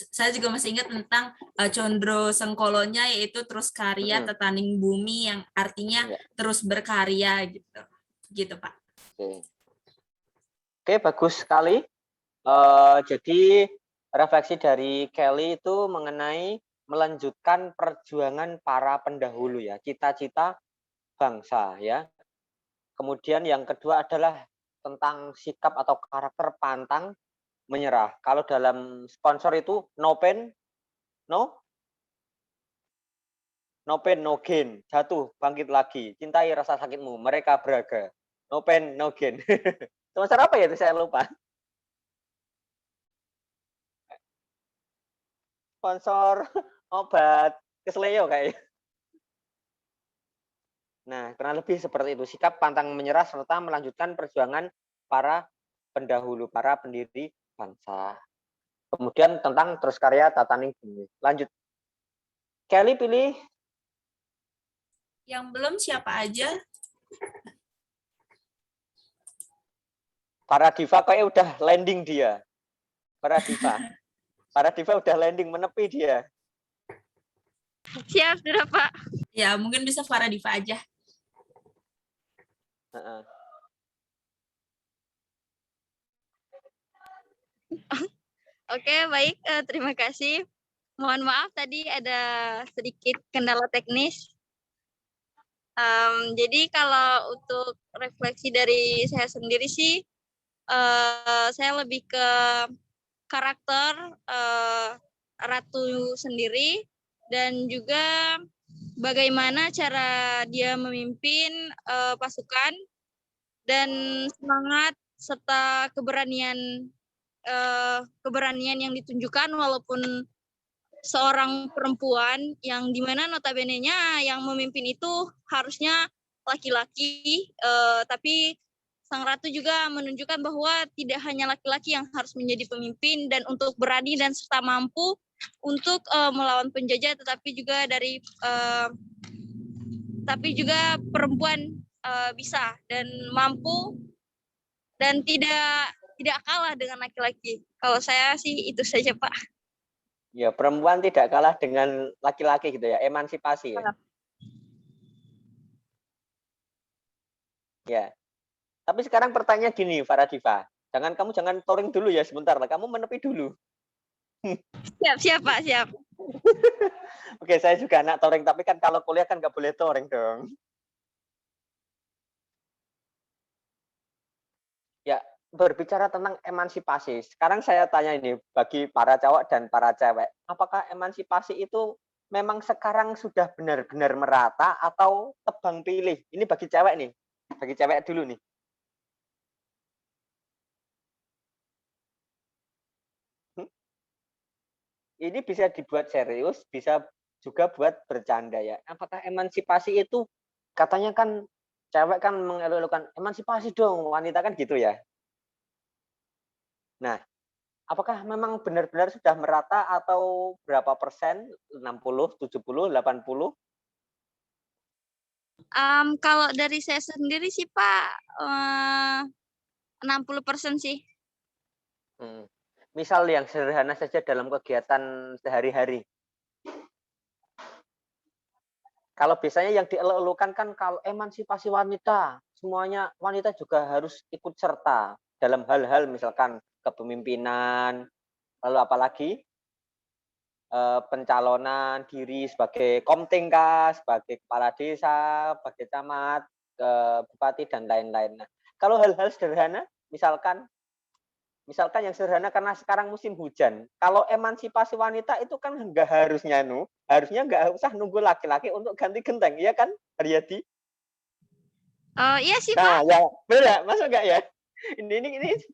F: saya juga masih ingat tentang Condro Sengkolonya, yaitu terus karya tetaning bumi, yang artinya terus berkarya gitu. Gitu, Pak.
A: Oke, bagus sekali. Jadi refleksi dari Kelly itu mengenai melanjutkan perjuangan para pendahulu ya, cita-cita bangsa ya. Kemudian yang kedua adalah tentang sikap atau karakter pantang menyerah. Kalau dalam sponsor itu no pain, no pain, no gain. Jatuh, bangkit lagi. Cintai rasa sakitmu, mereka beraga. No pain, no gain. Sponsor apa ya itu saya lupa. Sponsor obat keseleo kayaknya. Nah, kurang lebih seperti itu. Sikap pantang menyerah serta melanjutkan perjuangan para pendahulu, para pendiri bangsa. Kemudian tentang terus karya tataning bumi. Lanjut. Kelly pilih.
F: Yang belum siapa aja?
A: Para diva kayak udah landing dia. Para diva udah landing, menepi dia.
K: Siap, sudah Pak.
F: Ya, mungkin bisa Farah Diva aja.
K: Oke, baik. Terima kasih. Mohon maaf tadi ada sedikit kendala teknis. Jadi kalau untuk refleksi dari saya sendiri sih, saya lebih ke karakter Ratu sendiri, dan juga bagaimana cara dia memimpin pasukan, dan semangat serta keberanian yang ditunjukkan walaupun seorang perempuan, yang dimana notabene-nya yang memimpin itu harusnya laki-laki, tapi Sang Ratu juga menunjukkan bahwa tidak hanya laki-laki yang harus menjadi pemimpin dan untuk berani dan serta mampu untuk melawan penjajah, tetapi juga perempuan bisa dan mampu dan tidak kalah dengan laki-laki. Kalau saya sih itu saja, Pak.
A: Ya, perempuan tidak kalah dengan laki-laki gitu ya, emansipasi ya. Ya. Tapi sekarang pertanyaan gini, Farah Diva. Kamu jangan touring dulu ya sebentar lah, kamu menepi dulu.
K: Siap, Pak, siap.
A: Oke, saya juga anak touring, tapi kan kalau kuliah kan nggak boleh touring dong. Ya, berbicara tentang emansipasi. Sekarang saya tanya ini bagi para cowok dan para cewek, apakah emansipasi itu memang sekarang sudah benar-benar merata atau tebang pilih? Ini bagi cewek nih, bagi cewek dulu nih. Ini bisa dibuat serius, bisa juga buat bercanda ya. Apakah emansipasi itu katanya kan cewek kan mengeluhkan emansipasi dong, wanita kan gitu ya. Nah, apakah memang benar-benar sudah merata atau berapa persen? 60, 70, 80?
K: Kalau dari saya sendiri sih, Pak, 60% sih.
A: Misal yang sederhana saja dalam kegiatan sehari-hari. Kalau biasanya yang dieluk-elukan kan kalau emansipasi wanita, semuanya wanita juga harus ikut serta dalam hal-hal misalkan kepemimpinan, lalu apalagi pencalonan diri sebagai komtingka, sebagai kepala desa, sebagai camat, bupati dan lain-lain. Nah, kalau hal-hal sederhana Misalkan yang sederhana karena sekarang musim hujan. Kalau emansipasi wanita itu kan harusnya nggak usah nunggu laki-laki untuk ganti genteng, iya kan, Haryadi?
K: Iya sih,
A: Nah,
K: Pak.
A: ya, benar ya? Masuk nggak ya? Ini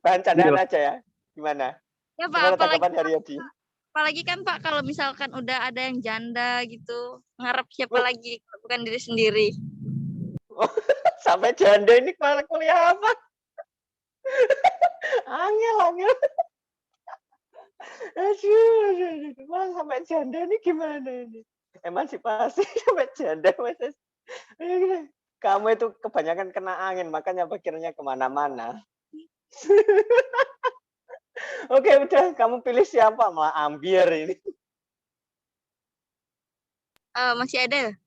A: bahan candaan aja ya. Gimana?
K: Ya, Pak,
A: Gimana tanggapan Haryadi?
K: apalagi kan Pak kalau misalkan udah ada yang janda gitu, ngarep siapa lagi bukan diri sendiri.
A: Sampai janda ini kuliah apa? Angel. Aduh. Wah, sampai janda ini gimana ini? Emansipasi sampai janda. Kamu itu kebanyakan kena angin, makanya pikirnya kemana-mana. Oke, udah. Kamu pilih siapa? Malah ambiar ini.
K: Masih ada?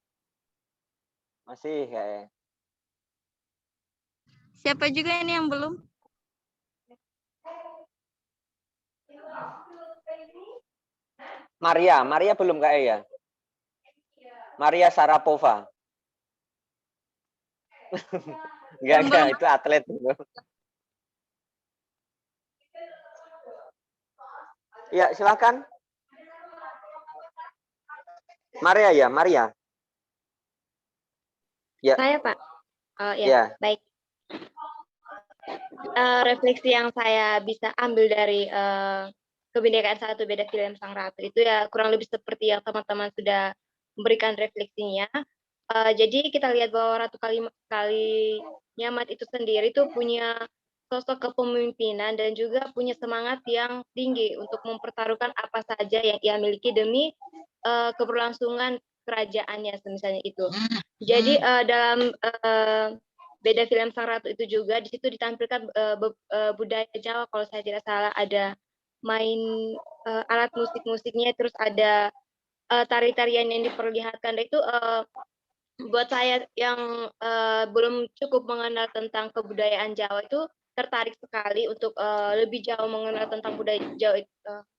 A: Masih, kayaknya.
K: Siapa juga ini yang belum?
A: Maria belum kak ya? Maria Sarapova. Enggak, itu atlet. Ya, silakan. Maria ya, Maria. Ya.
H: Saya, Pak.
A: Ya.
H: Baik. Refleksi yang saya bisa ambil dari Kebinekaan Satu Beda Film Sang Ratu itu ya kurang lebih seperti yang teman-teman sudah memberikan refleksinya. Jadi kita lihat bahwa Ratu Kalinyamat itu sendiri itu punya sosok kepemimpinan dan juga punya semangat yang tinggi untuk mempertaruhkan apa saja yang ia miliki demi keberlangsungan kerajaannya, misalnya itu. Jadi dalam Beda Film Sang Ratu itu juga di situ ditampilkan budaya Jawa, kalau saya tidak salah ada main alat musik-musiknya, terus ada tari-tarian yang diperlihatkan. Dan itu buat saya yang belum cukup mengenal tentang kebudayaan Jawa itu tertarik sekali untuk lebih jauh mengenal tentang budaya Jawa.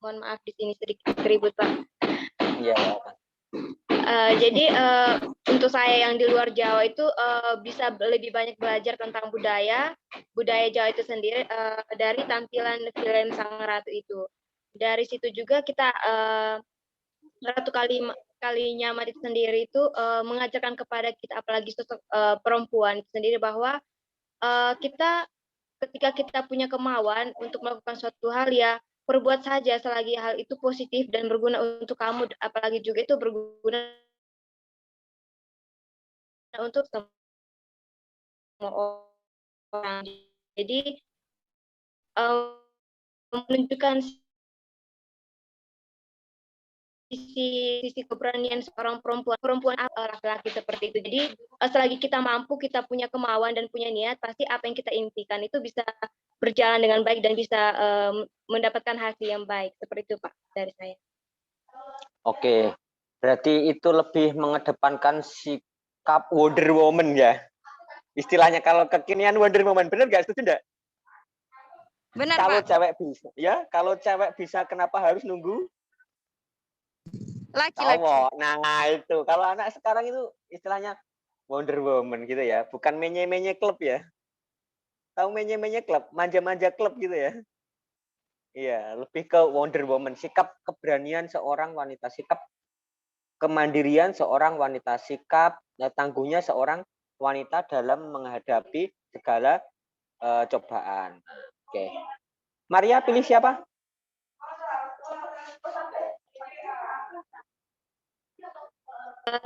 H: Mohon maaf di sini sedikit ribut, Pak.
A: Iya.
H: Jadi untuk saya yang di luar Jawa itu bisa lebih banyak belajar tentang budaya Jawa itu sendiri dari tampilan film Sang Ratu itu. Dari situ juga kita Ratu Kalinyamat itu sendiri itu mengajarkan kepada kita, apalagi sosok perempuan itu sendiri, bahwa kita ketika kita punya kemauan untuk melakukan suatu hal ya perbuat saja selagi hal itu positif dan berguna untuk kamu, apalagi juga itu berguna untuk semua orang. Jadi menunjukkan sisi keberanian seorang perempuan laki-laki seperti itu. Jadi selagi kita mampu, kita punya kemauan dan punya niat, pasti apa yang kita impikan itu bisa berjalan dengan baik dan bisa mendapatkan hasil yang baik. Seperti itu, Pak, dari saya.
A: Oke, berarti itu lebih mengedepankan sikap Wonder Woman ya. Istilahnya kalau kekinian Wonder Woman, benar nggak? Setuju nggak?
K: Benar,
A: kalau
K: Pak.
A: Cewek bisa, ya. Kalau cewek bisa, kenapa harus nunggu
K: laki-laki?
A: Nah itu, kalau anak sekarang itu istilahnya Wonder Woman gitu ya, bukan menye-menye klub ya. Tahu menye-menye klub, manja-manja klub gitu ya. Iya, lebih ke Wonder Woman, sikap keberanian seorang wanita, sikap kemandirian seorang wanita, sikap tangguhnya seorang wanita dalam menghadapi segala cobaan. Oke. Maria pilih siapa?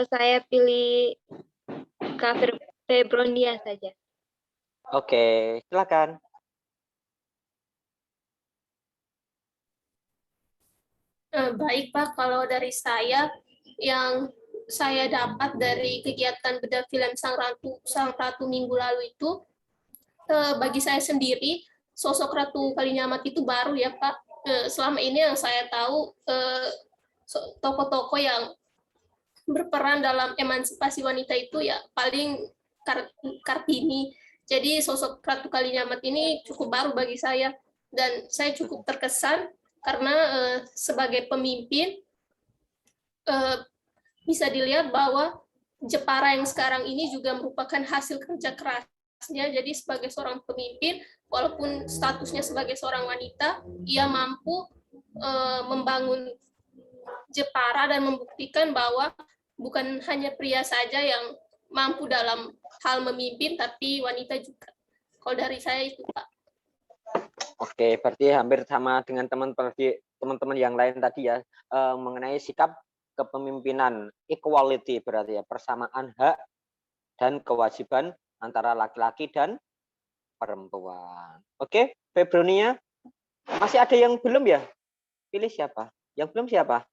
H: Saya pilih Kak Febronia saja.
A: Oke, silakan.
I: Baik, Pak. Kalau dari saya, yang saya dapat dari kegiatan Beda Film Sang Ratu minggu lalu itu, bagi saya sendiri, sosok Ratu Kalinyamat itu baru ya, Pak. Selama ini yang saya tahu, tokoh-tokoh yang berperan dalam emansipasi wanita itu ya paling Kartini. Jadi sosok Ratu Kalinyamat ini cukup baru bagi saya, dan saya cukup terkesan karena sebagai pemimpin bisa dilihat bahwa Jepara yang sekarang ini juga merupakan hasil kerja keras kapasitasnya. Jadi sebagai seorang pemimpin, walaupun statusnya sebagai seorang wanita, ia mampu membangun Jepara dan membuktikan bahwa bukan hanya pria saja yang mampu dalam hal memimpin, tapi wanita juga. Kalau dari saya itu, Pak.
A: Oke, berarti hampir sama dengan teman-teman yang lain tadi ya, mengenai sikap kepemimpinan, equality berarti ya, persamaan hak dan kewajiban antara laki-laki dan perempuan. Oke, Febronia, masih ada yang belum ya? Pilih siapa? Yang belum siapa?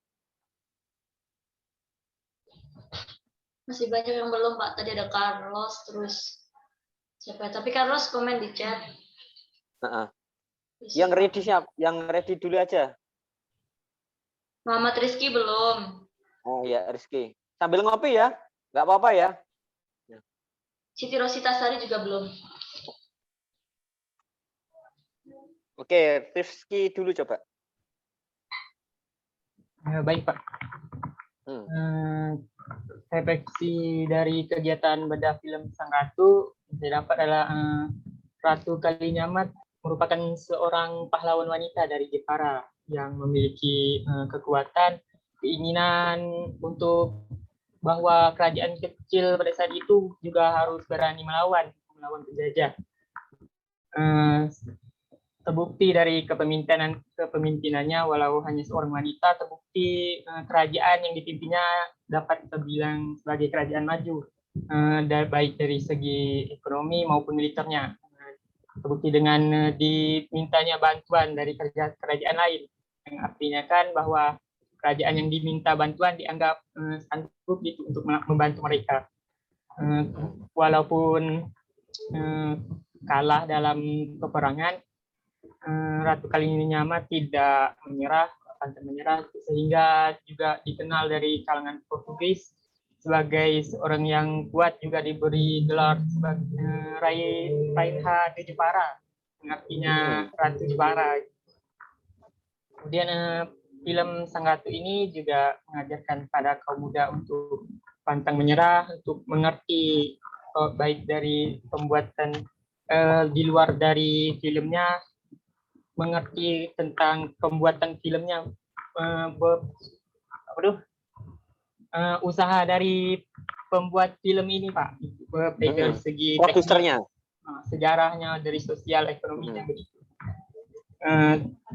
B: Masih banyak yang belum, Pak. Tadi ada Carlos, terus siapa? Tapi Carlos komen di chat.
A: Yang ready siapa? Yang ready dulu aja.
B: Muhammad Rizky belum.
A: Oh ya, Rizky. Sambil ngopi ya, nggak apa-apa ya.
B: Siti Rosita Sari juga belum.
A: Oke, Rizky dulu coba.
E: Baik, Pak. Refleksi dari kegiatan bedah film Sang Ratu saya dapat adalah Ratu Kalinyamat merupakan seorang pahlawan wanita dari Jepara yang memiliki kekuatan, keinginan untuk bahwa kerajaan kecil pada saat itu juga harus berani melawan penjajah. Terbukti dari kepemimpinannya, walau hanya seorang wanita, terbukti kerajaan yang dipimpinnya dapat terbilang sebagai kerajaan maju, baik dari segi ekonomi maupun militernya. Terbukti dengan dimintanya bantuan dari kerajaan lain, yang artinya kan bahwa kerajaan yang diminta bantuan dianggap sanggup untuk membantu mereka. Walaupun kalah dalam peperangan, Ratu Kalinyamat tidak menyerah, pantang menyerah, sehingga juga dikenal dari kalangan Portugis sebagai seorang yang kuat, juga diberi gelar sebagai Rainha de Jepara, yang artinya Ratu Jepara. Kemudian film Sang Ratu ini juga mengajarkan pada kaum muda untuk pantang menyerah, untuk mengerti baik dari pembuatan di luar dari filmnya, mengerti tentang pembuatan filmnya, usaha dari pembuat film ini, Pak, dari segi
A: produsernya,
E: sejarahnya, dari sosial ekonominya begitu.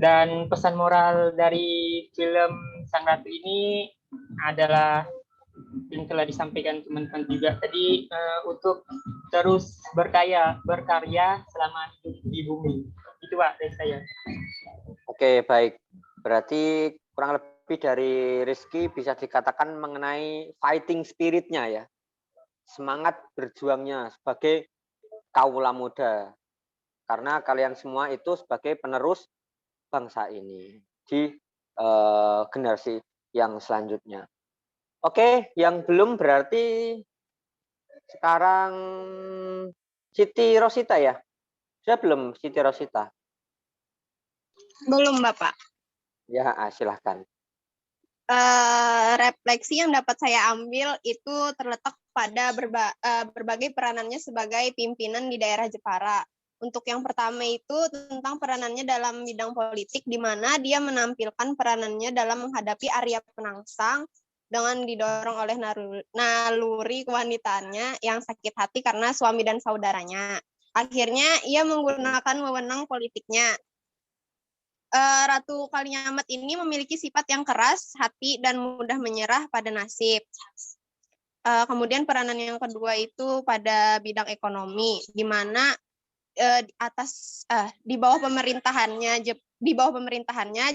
E: Dan pesan moral dari film Sang Ratu ini adalah yang telah disampaikan teman-teman juga tadi, untuk terus berkarya selama hidup di bumi. Itu, Pak, dari saya.
A: Oke, baik. Berarti kurang lebih dari Rizky bisa dikatakan mengenai fighting spirit-nya ya. Semangat berjuangnya sebagai kaula muda. Karena kalian semua itu sebagai penerus bangsa ini di generasi yang selanjutnya. Oke, yang belum berarti sekarang Siti Rosita ya? Sudah belum Siti Rosita?
M: Belum, Bapak.
A: Ya, silahkan.
M: Refleksi yang dapat saya ambil itu terletak pada berbagai peranannya sebagai pimpinan di daerah Jepara. Untuk yang pertama itu tentang peranannya dalam bidang politik, di mana dia menampilkan peranannya dalam menghadapi Arya Penangsang dengan didorong oleh naluri kewanitaannya yang sakit hati karena suami dan saudaranya. Akhirnya ia menggunakan wewenang politiknya. Ratu Kalinyamat ini memiliki sifat yang keras hati dan mudah menyerah pada nasib. Kemudian peranan yang kedua itu pada bidang ekonomi, di mana di bawah pemerintahannya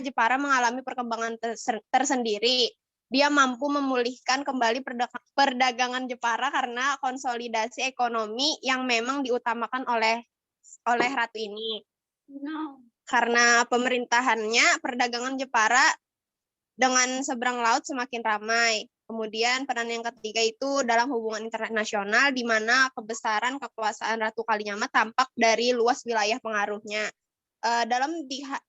M: Jepara mengalami perkembangan tersendiri. Dia mampu memulihkan kembali perdagangan Jepara karena konsolidasi ekonomi yang memang diutamakan oleh ratu ini. Karena pemerintahannya, perdagangan Jepara dengan seberang laut semakin ramai. Kemudian peran yang ketiga itu dalam hubungan internasional, di mana kebesaran kekuasaan Ratu Kalinyamat tampak dari luas wilayah pengaruhnya. Dalam 3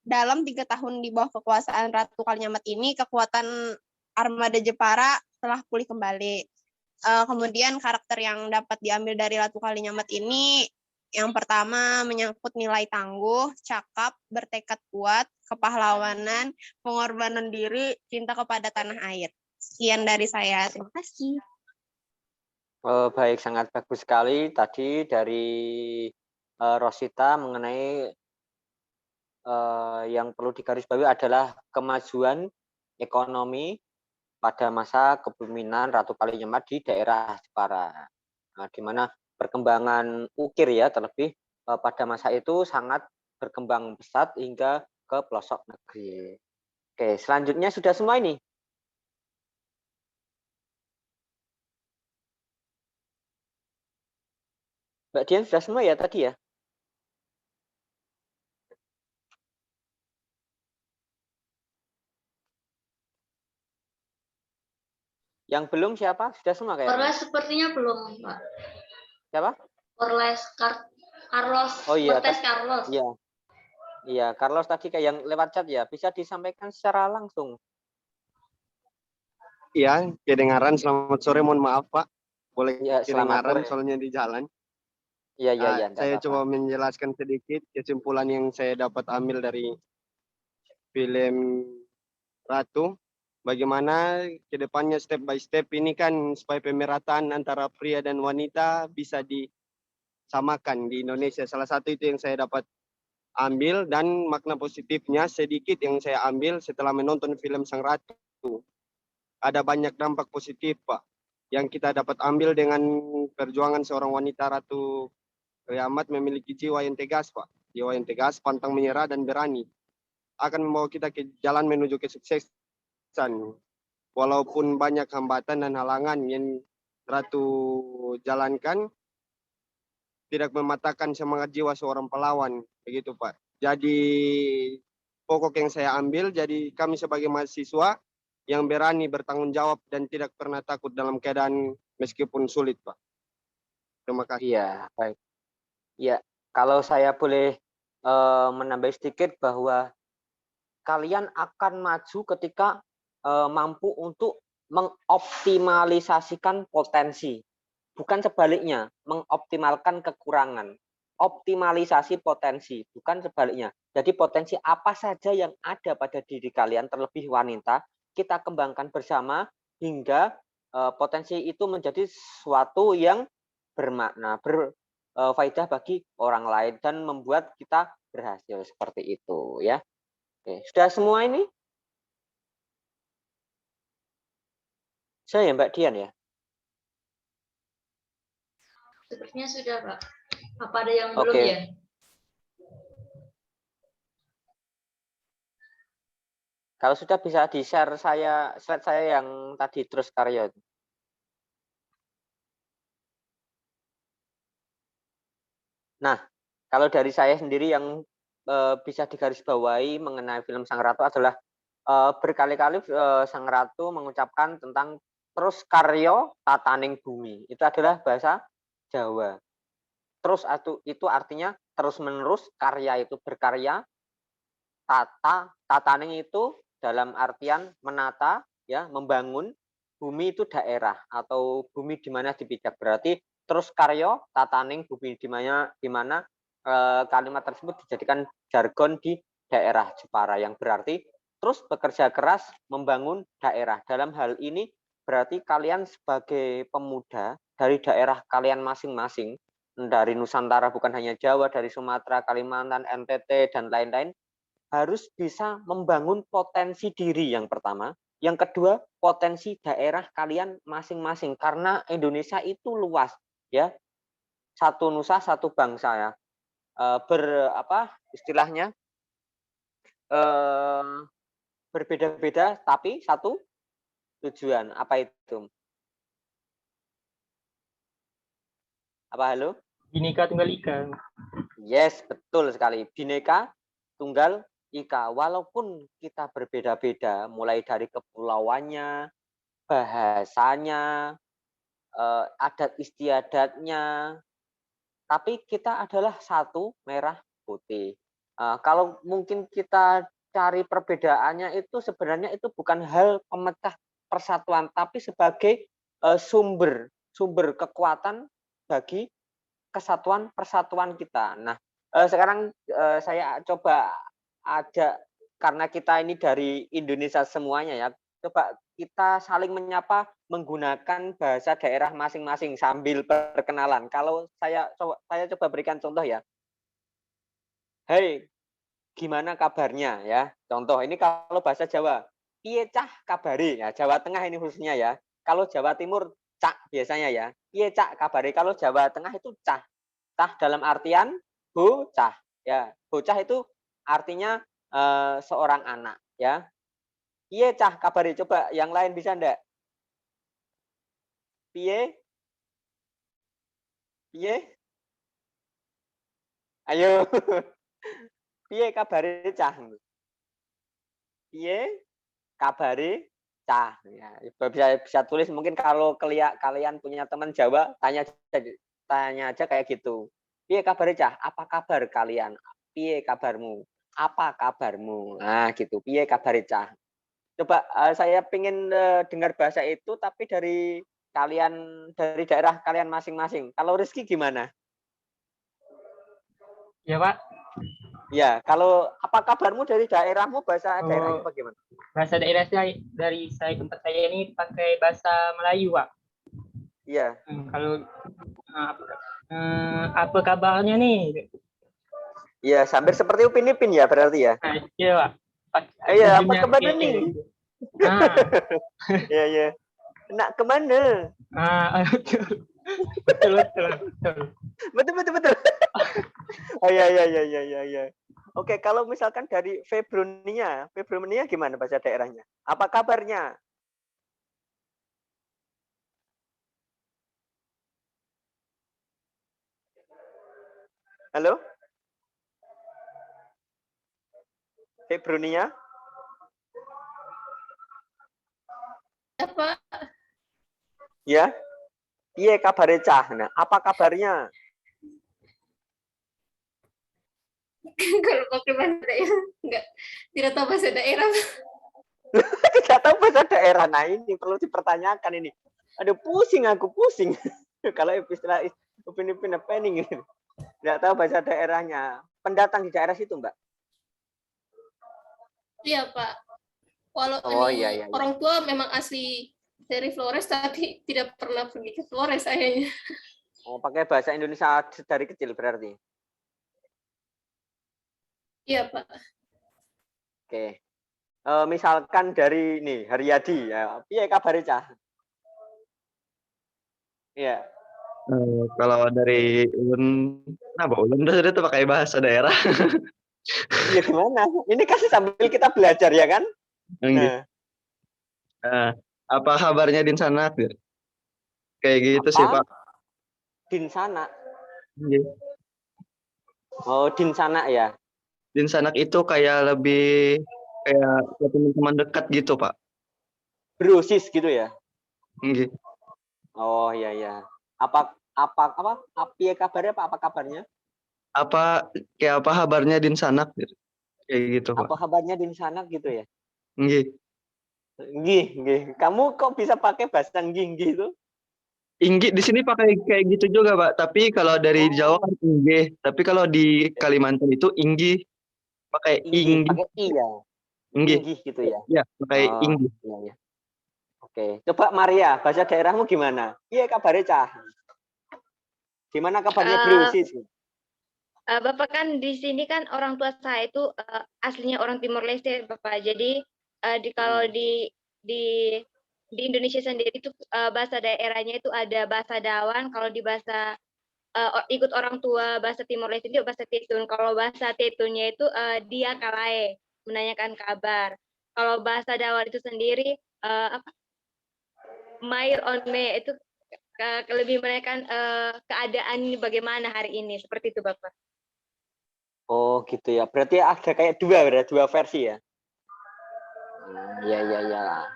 M: tahun di bawah kekuasaan Ratu Kalinyamat ini, kekuatan armada Jepara telah pulih kembali. Kemudian karakter yang dapat diambil dari Ratu Kalinyamat ini Yang pertama menyangkut nilai tangguh, cakap, bertekad kuat, kepahlawanan, pengorbanan diri, cinta kepada tanah air. Sekian dari saya. Terima kasih.
A: Baik, sangat bagus sekali tadi dari Rosita mengenai yang perlu digarisbawahi adalah kemajuan ekonomi pada masa kepemimpinan Ratu Kalinyamat di daerah Jepara. Nah, di mana perkembangan ukir ya terlebih pada masa itu sangat berkembang pesat hingga ke pelosok negeri. Oke, selanjutnya sudah semua ini. Mbak Dian sudah semua ya tadi ya? Yang belum siapa? Sudah semua kayaknya?
B: Orles sepertinya belum, Pak.
A: Siapa?
B: Orles Carlos.
A: Oh iya,
B: Cortez Carlos.
A: Iya. Iya, Carlos tadi kayak yang lewat chat ya, bisa disampaikan secara langsung.
J: Iya, kedengaran. Selamat sore, mohon maaf Pak. Boleh
A: Ya, selamat
J: kedengaran
A: sore.
J: soalnya di jalan.
A: Iya.
J: Saya coba menjelaskan sedikit kesimpulan yang saya dapat ambil dari film Ratu. Bagaimana ke depannya step by step ini kan supaya pemerataan antara pria dan wanita bisa disamakan di Indonesia. Salah satu itu yang saya dapat ambil, dan makna positifnya sedikit yang saya ambil setelah menonton film Sang Ratu. Ada banyak dampak positif, Pak, yang kita dapat ambil dengan perjuangan seorang wanita Ratu Kalinyamat memiliki jiwa yang tegas, Pak. Jiwa yang tegas, pantang menyerah dan berani. Akan membawa kita ke jalan menuju kesuksesan. Walaupun banyak hambatan dan halangan yang Ratu jalankan, tidak mematahkan semangat jiwa seorang pahlawan. Begitu, Pak. Jadi pokok yang saya ambil, jadi kami sebagai mahasiswa yang berani bertanggung jawab dan tidak pernah takut dalam keadaan meskipun sulit, Pak. Terima kasih.
A: Iya, baik. Ya, kalau saya boleh menambah sedikit bahwa kalian akan maju ketika mampu untuk mengoptimalisasikan potensi. Bukan sebaliknya, mengoptimalkan kekurangan. Optimalisasi potensi, bukan sebaliknya. Jadi potensi apa saja yang ada pada diri kalian, terlebih wanita, kita kembangkan bersama hingga potensi itu menjadi sesuatu yang bermakna, berfaedah bagi orang lain dan membuat kita berhasil seperti itu ya. Oke, sudah semua ini? Saya Mbak Dian ya.
B: Sepertinya sudah, Pak. Apa ada yang belum ya?
A: Kalau sudah bisa di-share slide saya yang tadi terus karya. Nah, kalau dari saya sendiri yang bisa digarisbawahi mengenai film Sang Ratu adalah berkali-kali Sang Ratu mengucapkan tentang terus karyo tataning bumi. Itu adalah bahasa Jawa. Terus itu artinya terus-menerus, karya itu berkarya, tataning itu dalam artian menata, ya, membangun, bumi itu daerah atau bumi di mana dipijak. Berarti terus karyo tataning bumi di mana kalimat tersebut dijadikan jargon di daerah Jepara yang berarti terus bekerja keras membangun daerah. Dalam hal ini berarti kalian sebagai pemuda dari daerah kalian masing-masing, dari Nusantara bukan hanya Jawa, dari Sumatera, Kalimantan, NTT dan lain-lain, harus bisa membangun potensi diri yang pertama. Yang kedua, potensi daerah kalian masing-masing karena Indonesia itu luas ya. Satu nusa, satu bangsa ya. Istilahnya berbeda-beda tapi satu tujuan. Apa itu? Apa halo?
E: Bhinneka Tunggal Ika.
A: Yes, betul sekali. Bhinneka Tunggal Ika. Walaupun kita berbeda-beda, mulai dari kepulauannya, bahasanya, adat istiadatnya, tapi kita adalah satu, merah putih. Kalau mungkin kita cari perbedaannya itu sebenarnya itu bukan hal pemecah persatuan, tapi sebagai sumber kekuatan bagi kesatuan persatuan kita. Nah, sekarang saya coba karena kita ini dari Indonesia semuanya ya, coba kita saling menyapa menggunakan bahasa daerah masing-masing sambil perkenalan. Kalau saya coba berikan contoh ya. Hei, gimana kabarnya ya? Contoh ini kalau bahasa Jawa, piye cah kabari ya, Jawa Tengah ini khususnya ya. Kalau Jawa Timur cak biasanya ya. Piye cak kabari, kalau Jawa Tengah itu cah. Cah dalam artian bocah ya. Bocah itu artinya seorang anak ya. Piye cah kabari, coba yang lain bisa ndak? Piye? Piye? Ayo. Piye kabare cah? Piye kabare cah? Ya, bisa tulis mungkin kalau kalian punya teman Jawa tanya aja kayak gitu. Piye kabare cah? Apa kabar kalian? Piye kabarmu? Apa kabarmu? Nah, gitu. Piye kabare cah? Coba saya pengen dengar bahasa itu tapi dari daerah kalian masing-masing. Kalau Rizky gimana?
E: Ya, Pak.
A: Ya, kalau apa kabarmu dari daerahmu, bahasa daerahnya bagaimana?
E: Bahasa daerah dari tempat saya ini pakai bahasa Melayu, Pak.
A: Iya.
E: Kalau apa kabarnya nih?
A: Iya, hampir seperti Upin Ipin ya berarti ya?
E: Iya, Pak.
A: Iya, apa kabarnya nih? Iya, iya. Nak kemana?
E: Betul.
A: Betul. Oh iya. Oke, kalau misalkan dari Februnia gimana bahasa daerahnya? Apa kabarnya? Halo? Februnia?
I: Apa?
A: Ya. Piye kabare cah? Nah, apa kabarnya?
I: Kalau pakai bahasa daerah tidak tahu bahasa daerah.
A: Tidak tahu bahasa daerah. Nah, ini perlu dipertanyakan ini. Aduh, pusing. Kalau istilah Upin Ipin apa ini? Tidak tahu bahasa daerahnya. Pendatang di daerah situ, Mbak?
I: Iya, Pak. Walau
A: iya.
I: orang tua memang asli dari Flores, tapi tidak pernah pergi ke Flores ayahnya.
A: Oh, pakai bahasa Indonesia dari kecil berarti?
I: Iya, Pak.
A: Oke. Misalkan dari ini Haryadi ya, piye kabare cah? Iya.
G: Kalau dari ulun itu pakai bahasa daerah.
A: Iya gimana? Ini kan sambil kita belajar ya kan?
G: Apa kabarnya Din Sanak? Kayak gitu sih, Pak.
A: Din Sanak.
G: Iya.
A: Oh, Din Sanak ya.
G: Din Sanak itu kayak lebih kayak teman-teman dekat gitu, Pak.
A: Brosis gitu ya?
G: Iya.
A: Oh iya. Apa kabarnya Pak? Apa kabarnya?
G: Kayak apa kabarnya Din Sanak? Kayak gitu, Pak.
A: Apa kabarnya Din Sanak gitu ya?
G: Nggih.
A: Kamu kok bisa pakai bahasa nggih itu?
G: Inggi di sini pakai kayak gitu juga, Pak. Tapi kalau dari Jawa kan inggi. Tapi kalau di Kalimantan itu inggi. Pakai inggi.
A: Pakai i ya. Inggi gitu ya.
G: Iya, pakai inggi.
A: Iya. Oke, coba Maria, bahasa daerahmu gimana? Iya kabarnya cah. Gimana kabarnya Brosis?
H: Bapak kan di sini kan orang tua saya itu aslinya orang Timor Leste, Bapak. Jadi kalau di Indonesia sendiri itu bahasa daerahnya itu ada bahasa Dawan. Kalau di bahasa ikut orang tua bahasa Timor Leste itu bahasa Tetun. Kalau bahasa Tetunnya itu dia kalae, menanyakan kabar. Kalau bahasa Dawan itu sendiri Mair on me itu lebih menanyakan keadaan bagaimana hari ini, seperti itu Bapak.
A: Oh gitu ya. Berarti ada kayak dua versi ya. Iya.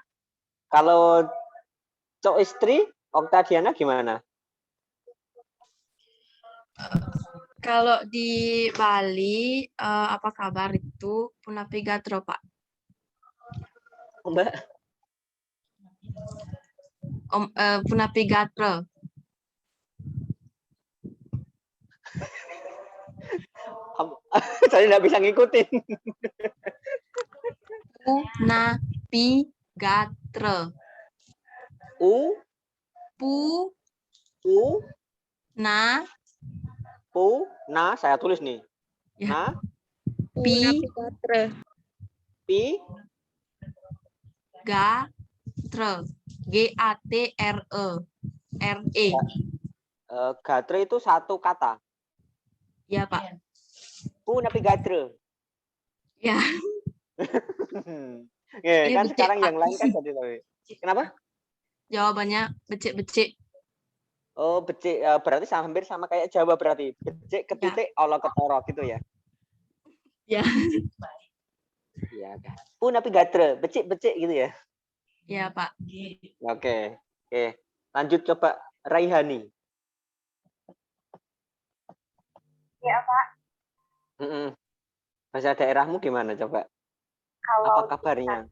A: Kalau cowok istri, Oktadiana gimana?
C: Kalau di Bali, apa kabar itu Punapi Gatro, Pak?
A: Mbak?
C: Punapi Gatro.
A: Saya nggak bisa ngikutin.
C: Navigatre.
A: U
C: Na
A: saya tulis nih.
C: ya.
A: Pi
C: Gatre. G-A-T-R-E.
A: Gatre itu satu kata.
C: Ya, Pak.
A: Navigatre.
C: Ya.
A: Kan
C: becek,
A: sekarang
C: Pak.
A: yang lain kan jadi tahu. Kenapa?
C: Jawabannya becek-becek.
A: Oh, becek. Berarti hampir sama kayak Jawa berarti. Becek ketitik olo ketoro gitu ya.
C: Ya.
A: Iya kan. Navigatre, becek-becek gitu ya.
C: Ya, Pak.
A: Oke. Lanjut coba Raihani.
D: Ya, Pak.
A: Bahasa daerahmu gimana coba?
D: Kalau
A: Apa kabarnya?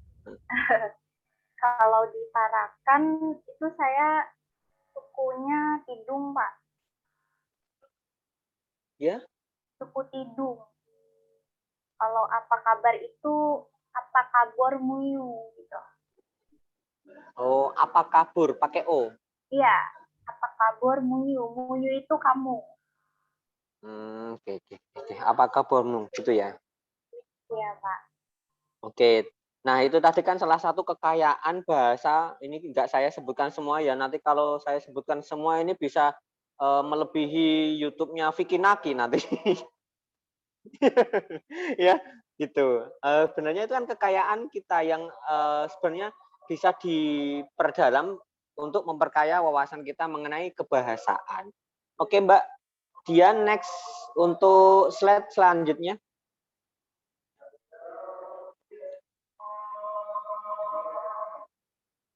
D: Kalau di Tarakan itu saya sukunya Tidung, Pak.
A: Ya?
D: Suku Tidung. Kalau apa kabar itu apa kabur muyu gitu.
A: Oh, apa kabur pakai O?
D: Iya, apa kabur muyu. Muyu itu kamu.
A: Oke. Apa kabarmu gitu ya?
D: Iya, Pak.
A: Oke. Nah, itu tadi kan salah satu kekayaan bahasa. Ini enggak saya sebutkan semua ya. Nanti kalau saya sebutkan semua ini bisa melebihi YouTube-nya Vicky Naki nanti. Ya, gitu. Sebenarnya itu kan kekayaan kita yang sebenarnya bisa diperdalam untuk memperkaya wawasan kita mengenai kebahasaan. Oke, Mbak Dian, next untuk slide selanjutnya.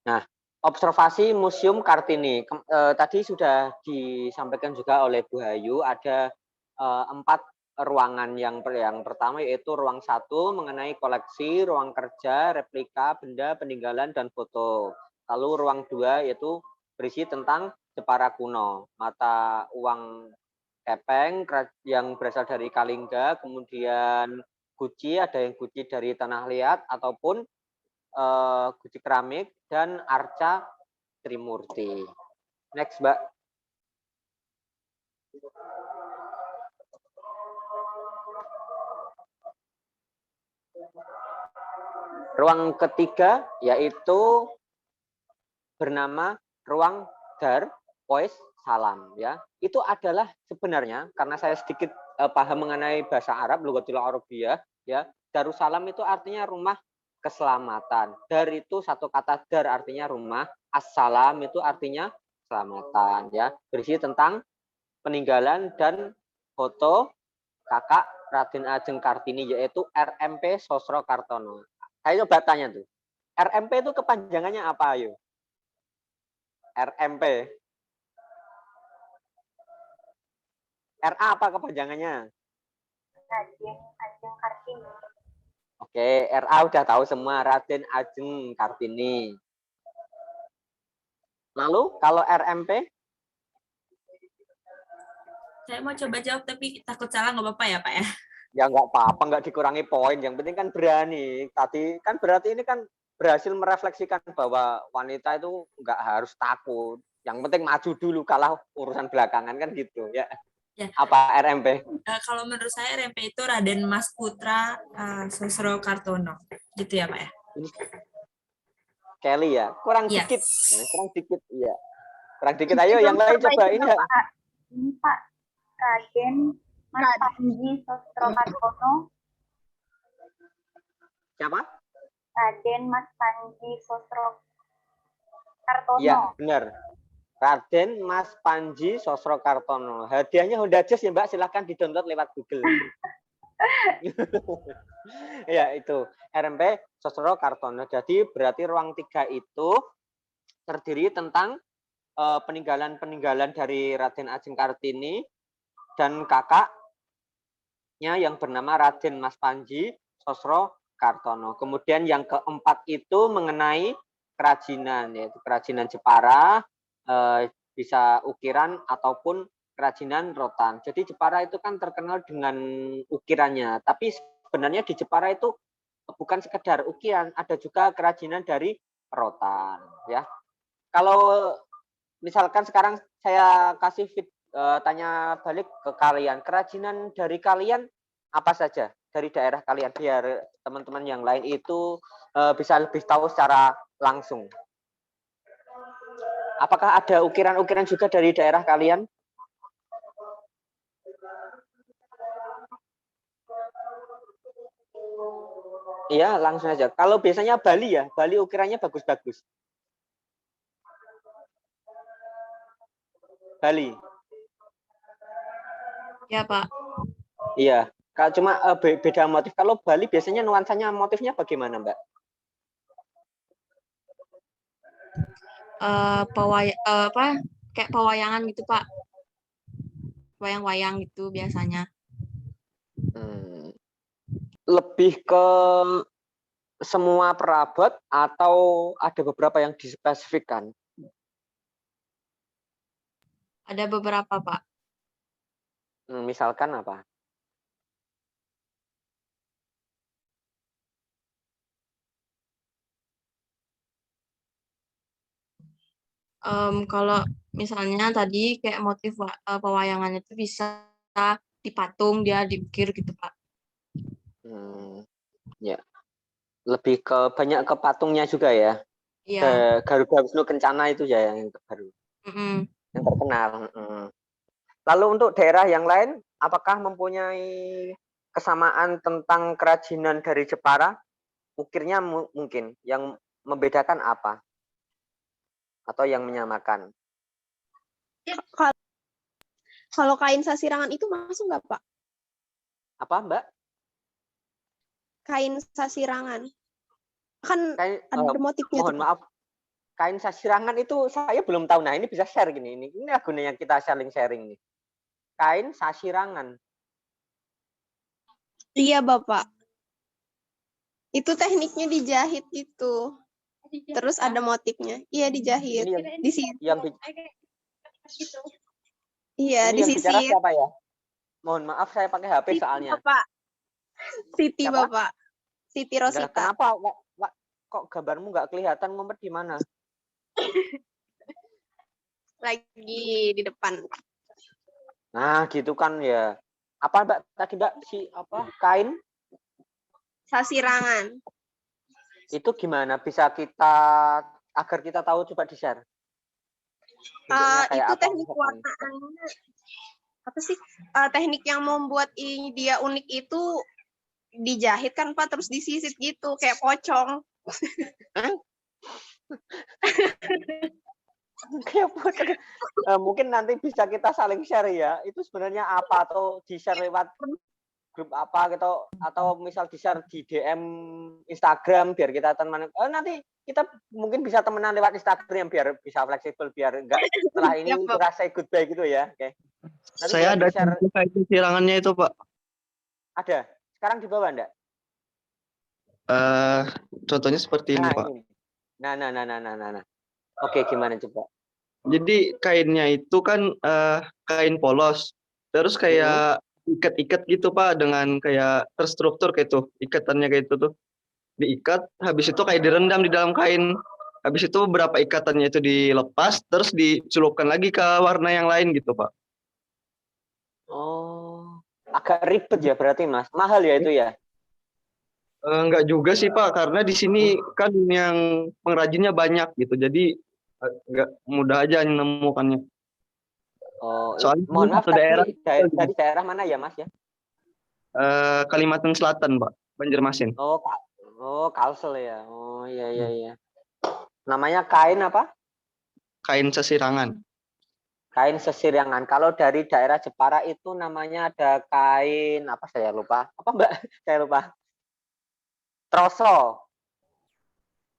A: Nah, observasi Museum Kartini. Tadi sudah disampaikan juga oleh Bu Hayu, ada 4 ruangan. Yang pertama yaitu ruang 1 mengenai koleksi, ruang kerja, replika, benda, peninggalan, dan foto. Lalu ruang 2 yaitu berisi tentang Jepara kuno, mata uang kepeng yang berasal dari Kalingga, kemudian guci, ada yang guci dari tanah liat ataupun guci keramik, dan arca Trimurti. Next, Mbak. Ruang ketiga yaitu bernama ruang Dar Poes Salam ya. Itu adalah sebenarnya karena saya sedikit paham mengenai bahasa Arab, Lughatul Arabiyah ya. Darussalam itu artinya rumah keselamatan. Dar itu satu kata dar artinya rumah, assalam itu artinya keselamatan ya. Berisi tentang peninggalan dan foto kakak Raden Ajeng Kartini yaitu RMP Sosro Kartono. Saya coba tanya tuh. RMP itu kepanjangannya apa ayo? RMP. RA apa kepanjangannya?
D: Raden Ajeng Kartini.
A: Oke, RA udah tahu semua, Raden Ajeng Kartini. Lalu kalau RMP?
F: Saya mau coba jawab tapi takut salah, nggak apa-apa ya Pak ya?
A: Ya nggak apa-apa, nggak dikurangi poin. Yang penting kan berani. Tadi kan berarti ini kan berhasil merefleksikan bahwa wanita itu nggak harus takut. Yang penting maju dulu, kalah urusan belakangan kan gitu ya.
F: Ya.
A: Apa RMP?
F: Kalau menurut saya RMP itu Raden Mas Putra Sosro Kartono, gitu ya Pak ya?
A: Kelly ya, kurang
F: Yes.
A: dikit, kurang dikit, iya. Kurang dikit, ayo yang lain coba ini.
D: Ini Pak Raden Mas Panji Sosro Kartono.
A: Siapa?
D: Raden Mas Panji Sosro Kartono.
A: Iya, benar. Raden Mas Panji Sosro Kartono. Hadiahnya Honda Jazz ya Mbak, silahkan di-download lewat Google. Ya itu RMP Sosro Kartono. Jadi berarti ruang 3 itu terdiri tentang peninggalan-peninggalan dari Raden Ajeng Kartini dan kakaknya yang bernama Raden Mas Panji Sosro Kartono. Kemudian yang keempat itu mengenai kerajinan, yaitu kerajinan Jepara, bisa ukiran ataupun kerajinan rotan. Jadi Jepara itu kan terkenal dengan ukirannya, tapi sebenarnya di Jepara itu bukan sekedar ukiran, ada juga kerajinan dari rotan, ya. Kalau misalkan sekarang saya kasih tanya balik ke kalian, kerajinan dari kalian apa saja dari daerah kalian, biar teman-teman yang lain itu bisa lebih tahu secara langsung. Apakah ada ukiran-ukiran juga dari daerah kalian? Iya, langsung aja. Kalau biasanya Bali ya, Bali ukirannya bagus-bagus. Bali.
C: Ya, Pak.
A: Iya. Kalau cuma beda motif. Kalau Bali biasanya nuansanya motifnya bagaimana, Mbak?
C: Kayak pewayangan gitu, Pak. Wayang-wayang gitu biasanya.
A: Lebih ke semua perabot atau ada beberapa yang dispesifikkan?
C: Ada beberapa, Pak.
A: Misalkan apa?
C: Kalau misalnya tadi kayak motif pewayangannya itu bisa di patung, dia diukir gitu, Pak.
A: Ya. Lebih ke banyak ke patungnya juga ya.
C: Iya.
A: Garuda Wisnu Kencana itu ya yang terbaru. Yang terkenal. Lalu untuk daerah yang lain, apakah mempunyai kesamaan tentang kerajinan dari Jepara? Ukirnya mungkin. Yang membedakan apa? Atau yang menyamakan?
M: Kalau kain sasirangan itu masuk nggak, Pak?
A: Apa, Mbak?
M: Kain sasirangan. Kan ada motifnya.
A: Mohon maaf. Kain sasirangan itu saya belum tahu. Nah, ini bisa share gini. Ini gunanya kita saling sharing nih. Kain sasirangan.
M: Iya, Bapak. Itu tekniknya dijahit gitu. Terus ada motifnya. Iya, dijahit. Di sini. Iya, di sisi.
A: Bicara siapa ya? Mohon maaf, saya pakai HP Siti, soalnya.
M: Bapak. Siti, siapa? Bapak. Siti Rosita.
A: Kenapa? Kok gambarmu nggak kelihatan, ngumpet di mana?
M: Lagi di depan.
A: Nah, gitu kan ya. Apa, Mbak? Tadi, Mbak, kain?
M: Sasirangan.
A: Itu gimana? Bisa agar kita tahu, coba di-share.
M: Itu teknik warnaannya. Apa sih? Teknik yang membuat dia unik itu dijahit kan, Pak, terus disisit gitu, kayak pocong.
A: Mungkin nanti bisa kita saling share ya. Itu sebenarnya apa, atau di-share lewat grup apa gitu, atau misal di-share di DM Instagram biar kita teman. Nanti kita mungkin bisa temenan lewat Instagram biar bisa fleksibel, biar enggak setelah ini kita say goodbye gitu ya. Oke.
G: Saya ada kain sasirangannya itu, Pak.
A: Ada. Sekarang di bawah enggak?
G: Contohnya seperti ini, Pak.
A: Nah. Oke, gimana coba?
G: Jadi kainnya itu kan kain polos, terus kayak ikat-ikat gitu, Pak, dengan kayak terstruktur kayak itu, ikatannya kayak itu tuh. Diikat, habis itu kayak direndam di dalam kain. Habis itu beberapa ikatannya itu dilepas, terus dicelupkan lagi ke warna yang lain gitu, Pak.
A: Oh, agak ribet ya berarti, Mas. Mahal ya itu ya?
G: Enggak juga sih, Pak, karena di sini kan yang pengrajinnya banyak gitu, jadi enggak mudah aja menemukannya.
A: Oh,
G: soalnya
A: mohon maaf, dari
G: daerah
A: daerah mana ya, Mas ya?
G: Kalimantan Selatan, Pak, Banjarmasin.
A: Oh, Kalsel ya. Oh, iya. Namanya kain apa?
G: Kain sasirangan.
A: Kain sasirangan. Kalau dari daerah Jepara itu namanya ada kain apa, saya lupa. Apa, Mbak? Saya lupa. Troso.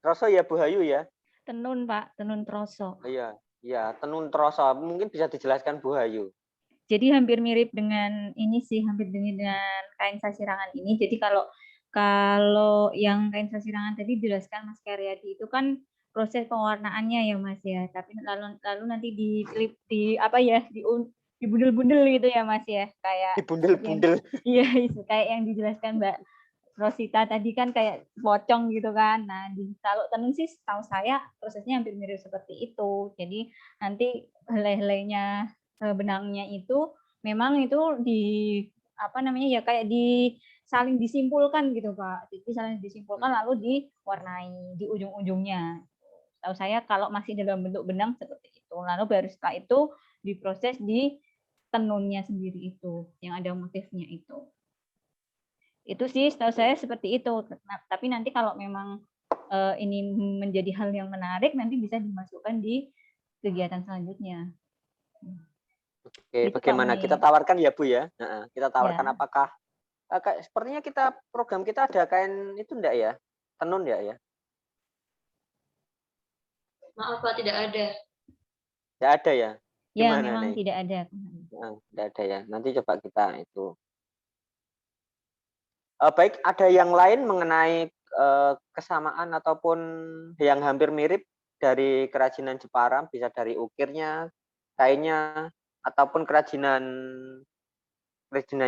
A: Troso ya, Bu Hayu ya?
N: Tenun, Pak, tenun troso.
A: Iya, tenun troso. Mungkin bisa dijelaskan Bu Hayu.
N: Jadi hampir mirip dengan ini sih, hampir dengan kain sasirangan ini. Jadi kalau yang kain sasirangan tadi dijelaskan Mas Karyadi itu kan proses pewarnaannya ya, Mas ya. Tapi lalu nanti dibundel-bundel gitu ya Mas ya, kayak
A: Dibundel-bundel.
N: iya itu kayak yang dijelaskan Mbak Rosita tadi kan kayak pocong gitu kan. Nah, kalau tenun sih setahu saya prosesnya hampir mirip seperti itu. Jadi nanti helai-helainya benangnya itu memang itu di apa namanya ya kayak saling disimpulkan gitu Pak. Jadi saling disimpulkan lalu diwarnai di ujung-ujungnya. Tahu saya kalau masih dalam bentuk benang seperti itu. Lalu baru setelah itu diproses di tenunnya sendiri itu yang ada motifnya itu. Itu sih setahu saya seperti itu. Nah, tapi nanti kalau memang ini menjadi hal yang menarik nanti bisa dimasukkan di kegiatan selanjutnya.
A: Oke, bagaimana kita tawarkan ya Bu ya? Nah, kita tawarkan
N: Ya.
A: apakah sepertinya program kita ada kain itu enggak ya? Tenun enggak ya?
B: Maaf Pak, tidak ada.
A: Tidak ada ya?
N: Ya,
A: Gimana
N: memang
A: nih?
N: tidak ada.
A: Tidak ada ya. Nanti coba kita itu. Baik, ada yang lain mengenai kesamaan ataupun yang hampir mirip dari kerajinan Jepara, bisa dari ukirnya, kainnya, ataupun kerajinan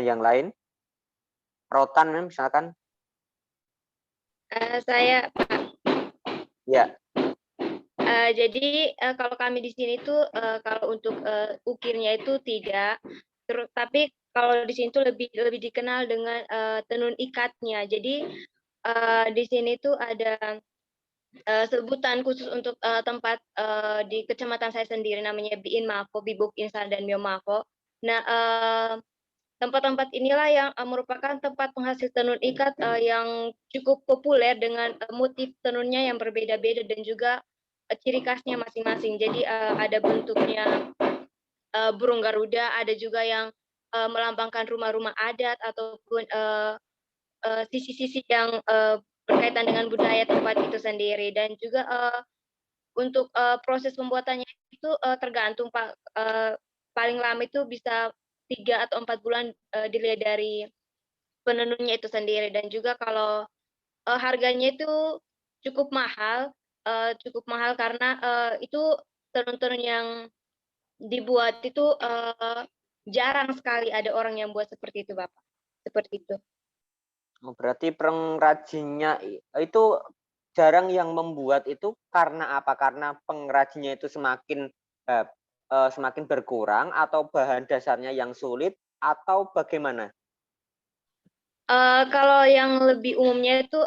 A: yang lain, rotan misalkan.
H: Saya
A: Ya.
H: Jadi kalau kami di sini tuh kalau untuk ukirnya itu tidak, tapi kalau di sini tuh lebih dikenal dengan tenun ikatnya. Jadi di sini tuh ada sebutan khusus untuk tempat di kecamatan saya sendiri namanya Biin Mako, Bibuk Insan dan Mio Mako. Nah, tempat-tempat inilah yang merupakan tempat penghasil tenun ikat yang cukup populer dengan motif tenunnya yang berbeda-beda dan juga ciri khasnya masing-masing. Jadi ada bentuknya burung Garuda, ada juga yang melambangkan rumah-rumah adat ataupun sisi-sisi yang berkaitan dengan budaya tempat itu sendiri. Dan juga untuk proses pembuatannya itu tergantung Pak. Paling lama itu bisa 3 atau 4 bulan dilihat dari penenunnya itu sendiri. Dan juga kalau harganya itu cukup mahal karena itu tenun-tenun yang dibuat itu jarang sekali ada orang yang buat seperti itu Bapak. Seperti itu.
A: Berarti pengrajinnya itu jarang yang membuat itu karena apa? Karena pengrajinnya itu semakin berkurang atau bahan dasarnya yang sulit atau bagaimana?
H: Kalau yang lebih umumnya itu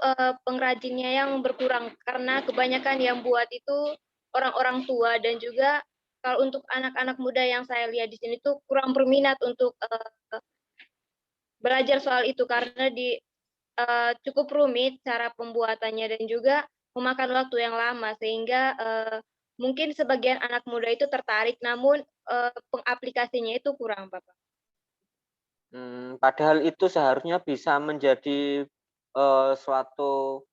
H: pengrajinnya yang berkurang karena kebanyakan yang buat itu orang-orang tua dan juga kalau untuk anak-anak muda yang saya lihat di sini tuh kurang berminat untuk belajar soal itu karena cukup rumit cara pembuatannya dan juga memakan waktu yang lama sehingga mungkin sebagian anak muda itu tertarik namun pengaplikasinya itu kurang Bapak.
A: Padahal itu seharusnya bisa menjadi suatu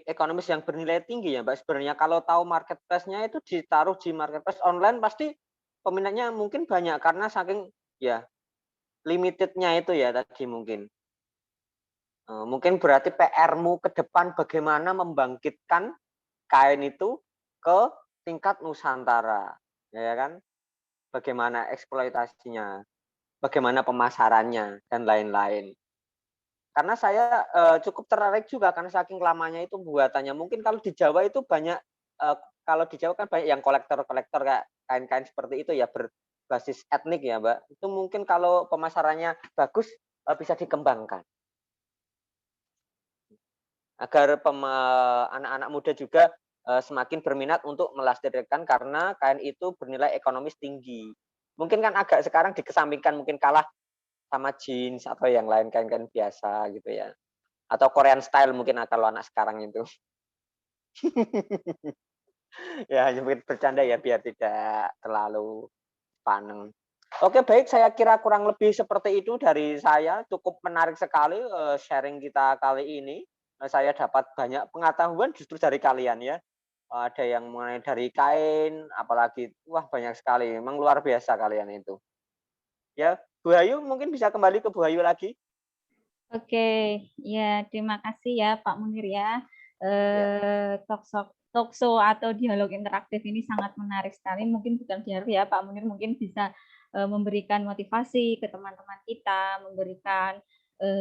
A: ekonomis yang bernilai tinggi ya Mbak. Sebenarnya kalau tahu marketplace-nya itu ditaruh di marketplace online pasti peminatnya mungkin banyak karena saking ya limitednya itu ya tadi mungkin. Mungkin berarti PR-mu ke depan bagaimana membangkitkan kain itu ke tingkat Nusantara, ya kan? Bagaimana eksploitasinya, bagaimana pemasarannya dan lain-lain. Karena saya cukup tertarik juga karena saking lamanya itu buatannya. Mungkin kalau di Jawa itu banyak, kalau di Jawa kan banyak yang kolektor-kolektor kayak kain-kain seperti itu ya berbasis etnik ya Mbak. Itu mungkin kalau pemasarannya bagus bisa dikembangkan. Agar anak-anak muda juga semakin berminat untuk melestarikan karena kain itu bernilai ekonomis tinggi. Mungkin kan agak sekarang dikesampingkan, mungkin kalah sama jeans atau yang lain kain-kain biasa gitu ya. Atau Korean style mungkin kalau anak sekarang itu. Ya hanya mungkin bercanda ya biar tidak terlalu paneng. Oke baik, saya kira kurang lebih seperti itu dari saya. Cukup menarik sekali sharing kita kali ini. Saya dapat banyak pengetahuan justru dari kalian ya. Ada yang mengenai dari kain, apalagi wah banyak sekali. Memang luar biasa kalian itu. Ya, Bu Ayu mungkin bisa kembali ke Bu Ayu lagi.
N: Oke, ya terima kasih ya Pak Munir ya. Talkshow atau dialog interaktif ini sangat menarik sekali. Mungkin bukan dialog ya Pak Munir mungkin bisa memberikan motivasi ke teman-teman kita, memberikan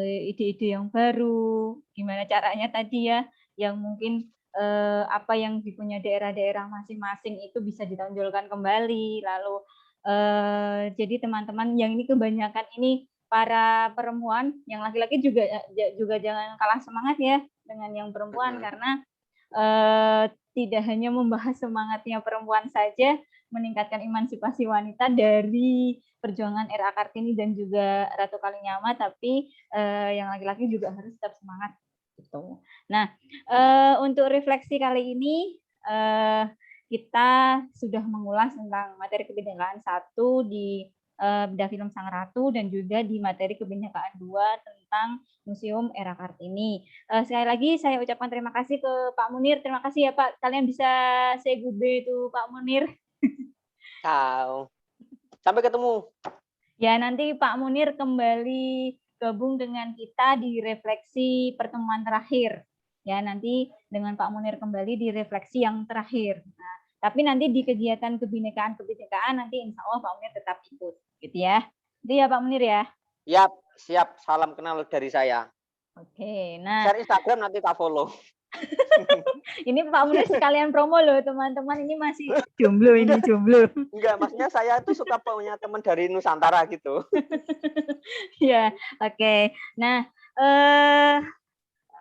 N: ide-ide yang baru, gimana caranya tadi ya, yang mungkin apa yang dipunya daerah-daerah masing-masing itu bisa ditonjolkan kembali. Lalu jadi teman-teman yang ini kebanyakan ini para perempuan, yang laki-laki juga jangan kalah semangat ya dengan yang perempuan, karena tidak hanya membahas semangatnya perempuan saja, meningkatkan emansipasi wanita dari perjuangan RA Kartini dan juga Ratu Kalinyama, tapi yang laki-laki juga harus tetap semangat gitu. Nah, untuk refleksi kali ini kita sudah mengulas tentang materi kebinekaan 1 di Beda Film Sang Ratu dan juga di materi kebinekaan 2 tentang Museum RA Kartini. Sekali lagi saya ucapkan terima kasih ke Pak Munir. Terima kasih ya Pak. Kalian bisa say goodbye to Pak Munir.
A: Ciao. Sampai ketemu.
N: Ya, nanti Pak Munir kembali gabung dengan kita di refleksi pertemuan terakhir. Ya, nanti dengan Pak Munir kembali di refleksi yang terakhir. Nah, tapi nanti di kegiatan kebinekaan nanti insya Allah Pak Munir tetap ikut, gitu ya. Itu ya Pak Munir ya.
A: Siap, siap. Salam kenal dari saya.
N: Oke, nah.
A: Share Instagram nanti tak follow.
N: Ini Pak Munir sekalian promo loh teman-teman, ini masih jomblo ini jomblo.
A: Enggak, maksudnya saya tuh suka punya teman dari Nusantara gitu.
N: Ya, oke. Nah,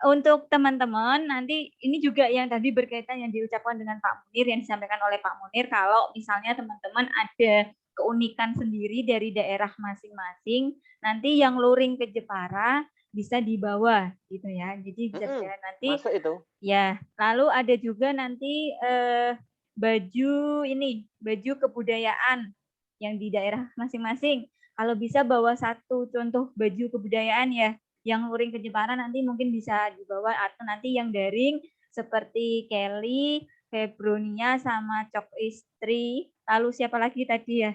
N: untuk teman-teman nanti ini juga yang tadi berkaitan yang diucapkan dengan Pak Munir, yang disampaikan oleh Pak Munir, kalau misalnya teman-teman ada keunikan sendiri dari daerah masing-masing, nanti yang luring ke Jepara bisa dibawa gitu ya. Jadi bisa nanti
A: masuk itu.
N: Ya, lalu ada juga nanti baju kebudayaan yang di daerah masing-masing. Kalau bisa bawa satu contoh baju kebudayaan ya, yang luring ke Jepara nanti mungkin bisa dibawa, atau nanti yang daring seperti Kelly, Febronia, sama Cok Istri. Lalu siapa lagi tadi ya?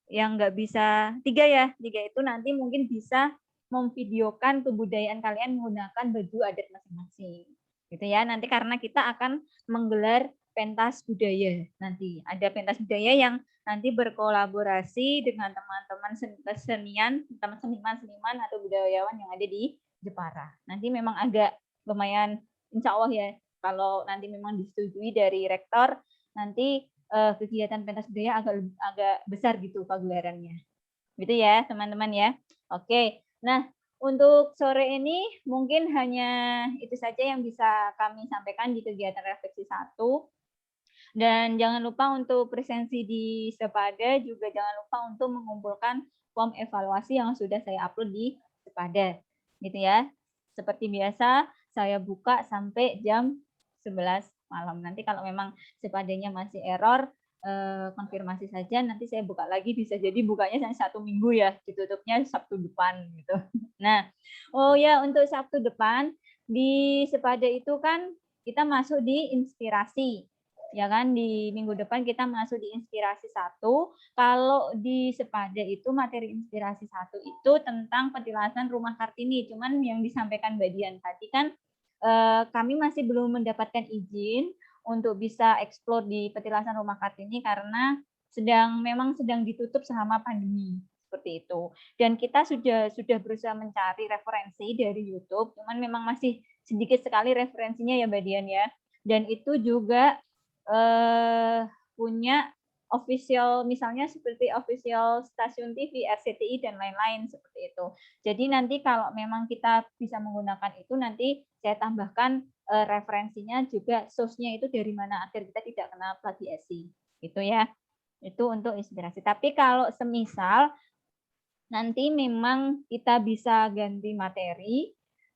N: Yang nggak bisa, 3 ya. 3 itu nanti mungkin bisa memvideokan kebudayaan kalian menggunakan baju adat masing-masing. Gitu ya. Nanti karena kita akan menggelar pentas budaya nanti. Ada pentas budaya yang nanti berkolaborasi dengan teman-teman seniman atau budayawan yang ada di Jepara. Nanti memang agak lumayan, insya Allah ya, kalau nanti memang disetujui dari rektor, nanti kegiatan pentas budaya agak besar gitu pagelarannya. Gitu ya teman-teman ya. Oke, nah untuk sore ini mungkin hanya itu saja yang bisa kami sampaikan di kegiatan refleksi 1. Dan jangan lupa untuk presensi di Sepada, juga jangan lupa untuk mengumpulkan form evaluasi yang sudah saya upload di Sepada. Gitu ya. Seperti biasa, saya buka sampai jam 11 malam. Nanti kalau memang Sepadanya masih error, konfirmasi saja, nanti saya buka lagi, bisa jadi bukanya 1 minggu ya, ditutupnya Sabtu depan gitu. Nah, oh ya, untuk Sabtu depan di Sepada itu kan kita masuk di inspirasi. Ya kan, di minggu depan kita masuk di inspirasi 1. Kalau di Sepada itu materi inspirasi 1 itu tentang petilasan Rumah Kartini. Cuman yang disampaikan Mbak Dian tadi kan kami masih belum mendapatkan izin untuk bisa eksplor di petilasan Rumah Kartini karena memang sedang ditutup selama pandemi seperti itu. Dan kita sudah berusaha mencari referensi dari YouTube, cuman memang masih sedikit sekali referensinya ya Mbak Dian ya. Dan itu juga punya official, misalnya seperti official stasiun TV, RCTI, dan lain-lain seperti itu. Jadi nanti kalau memang kita bisa menggunakan itu, nanti saya tambahkan referensinya juga, source-nya itu dari mana agar kita tidak kena plagiasi. Gitu ya. Itu untuk inspirasi. Tapi kalau semisal nanti memang kita bisa ganti materi,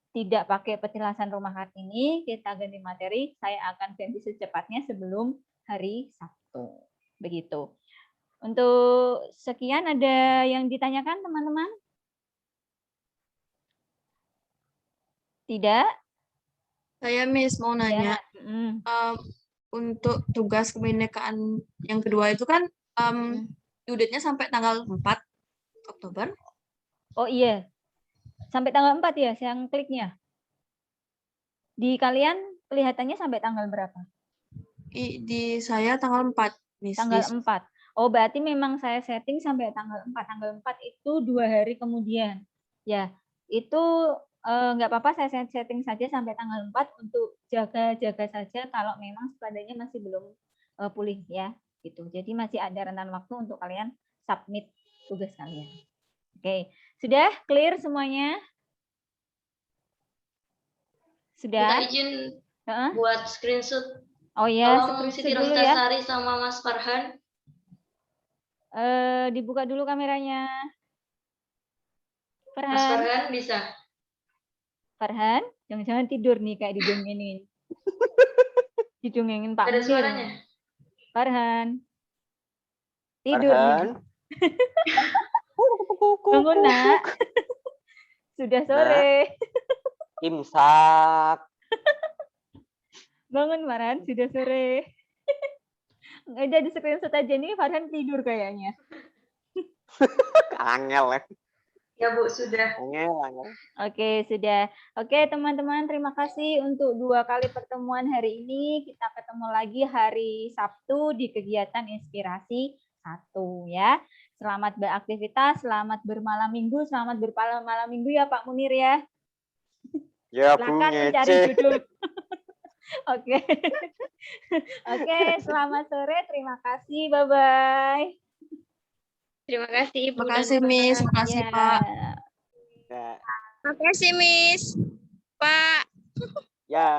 N: tidak pakai petilasan Rumah Kartini, kita ganti materi, saya akan ganti secepatnya sebelum hari Sabtu. Begitu. Untuk sekian, ada yang ditanyakan teman-teman? Tidak?
O: Saya Miss mau nanya, untuk tugas kebinekaan yang kedua itu kan due date-nya sampai tanggal 4 Oktober.
N: Oh iya, sampai tanggal 4 ya yang kliknya. Di kalian kelihatannya sampai tanggal berapa?
O: Di saya tanggal 4, Miss.
N: Tanggal 4. Oh, berarti memang saya setting sampai tanggal 4. Tanggal 4 itu 2 hari kemudian. Ya, itu nggak apa-apa, saya setting saja sampai tanggal 4 untuk jaga-jaga saja kalau memang padanya masih belum pulih ya. Gitu. Jadi masih ada rentan waktu untuk kalian submit tugas kalian. Oke, sudah clear semuanya? Sudah?
B: Minta izin buat screenshot.
N: Oh ya,
B: Tolong Siti
N: screenshot dulu
B: Rosita
N: ya.
B: Sari sama Mas Farhan.
N: Dibuka dulu kameranya. Farhan.
B: Mas Farhan bisa.
N: Farhan, jangan-jangan tidur nih kayak didongengin. Didongengin Pak
B: Ada
N: Munir.
B: suaranya.
N: Farhan. Tidur
A: Farhan.
N: nih. Bangun, Nak. Sudah sore.
A: Imsak.
N: Bangun, Farhan. Sudah sore. Udah di screenshot aja nih, Farhan tidur kayaknya.
A: Angel ya.
B: Ya Bu, sudah.
A: Angel.
N: Oke, sudah. Oke, teman-teman, terima kasih untuk 2 kali pertemuan hari ini. Kita ketemu lagi hari Sabtu di kegiatan Inspirasi 1 ya. Selamat beraktivitas, selamat bermalam minggu, selamat bermalam minggu ya Pak Munir ya.
A: Ya,
N: Silakan mencari jodoh. Oke. Oke, selamat sore. Terima kasih. Bye-bye.
H: Terima kasih Ibu.
O: Terima kasih Miss, terima kasih
N: Ya.
O: Pak.
A: Ya.
K: Terima kasih Miss. Pak.
A: Ya.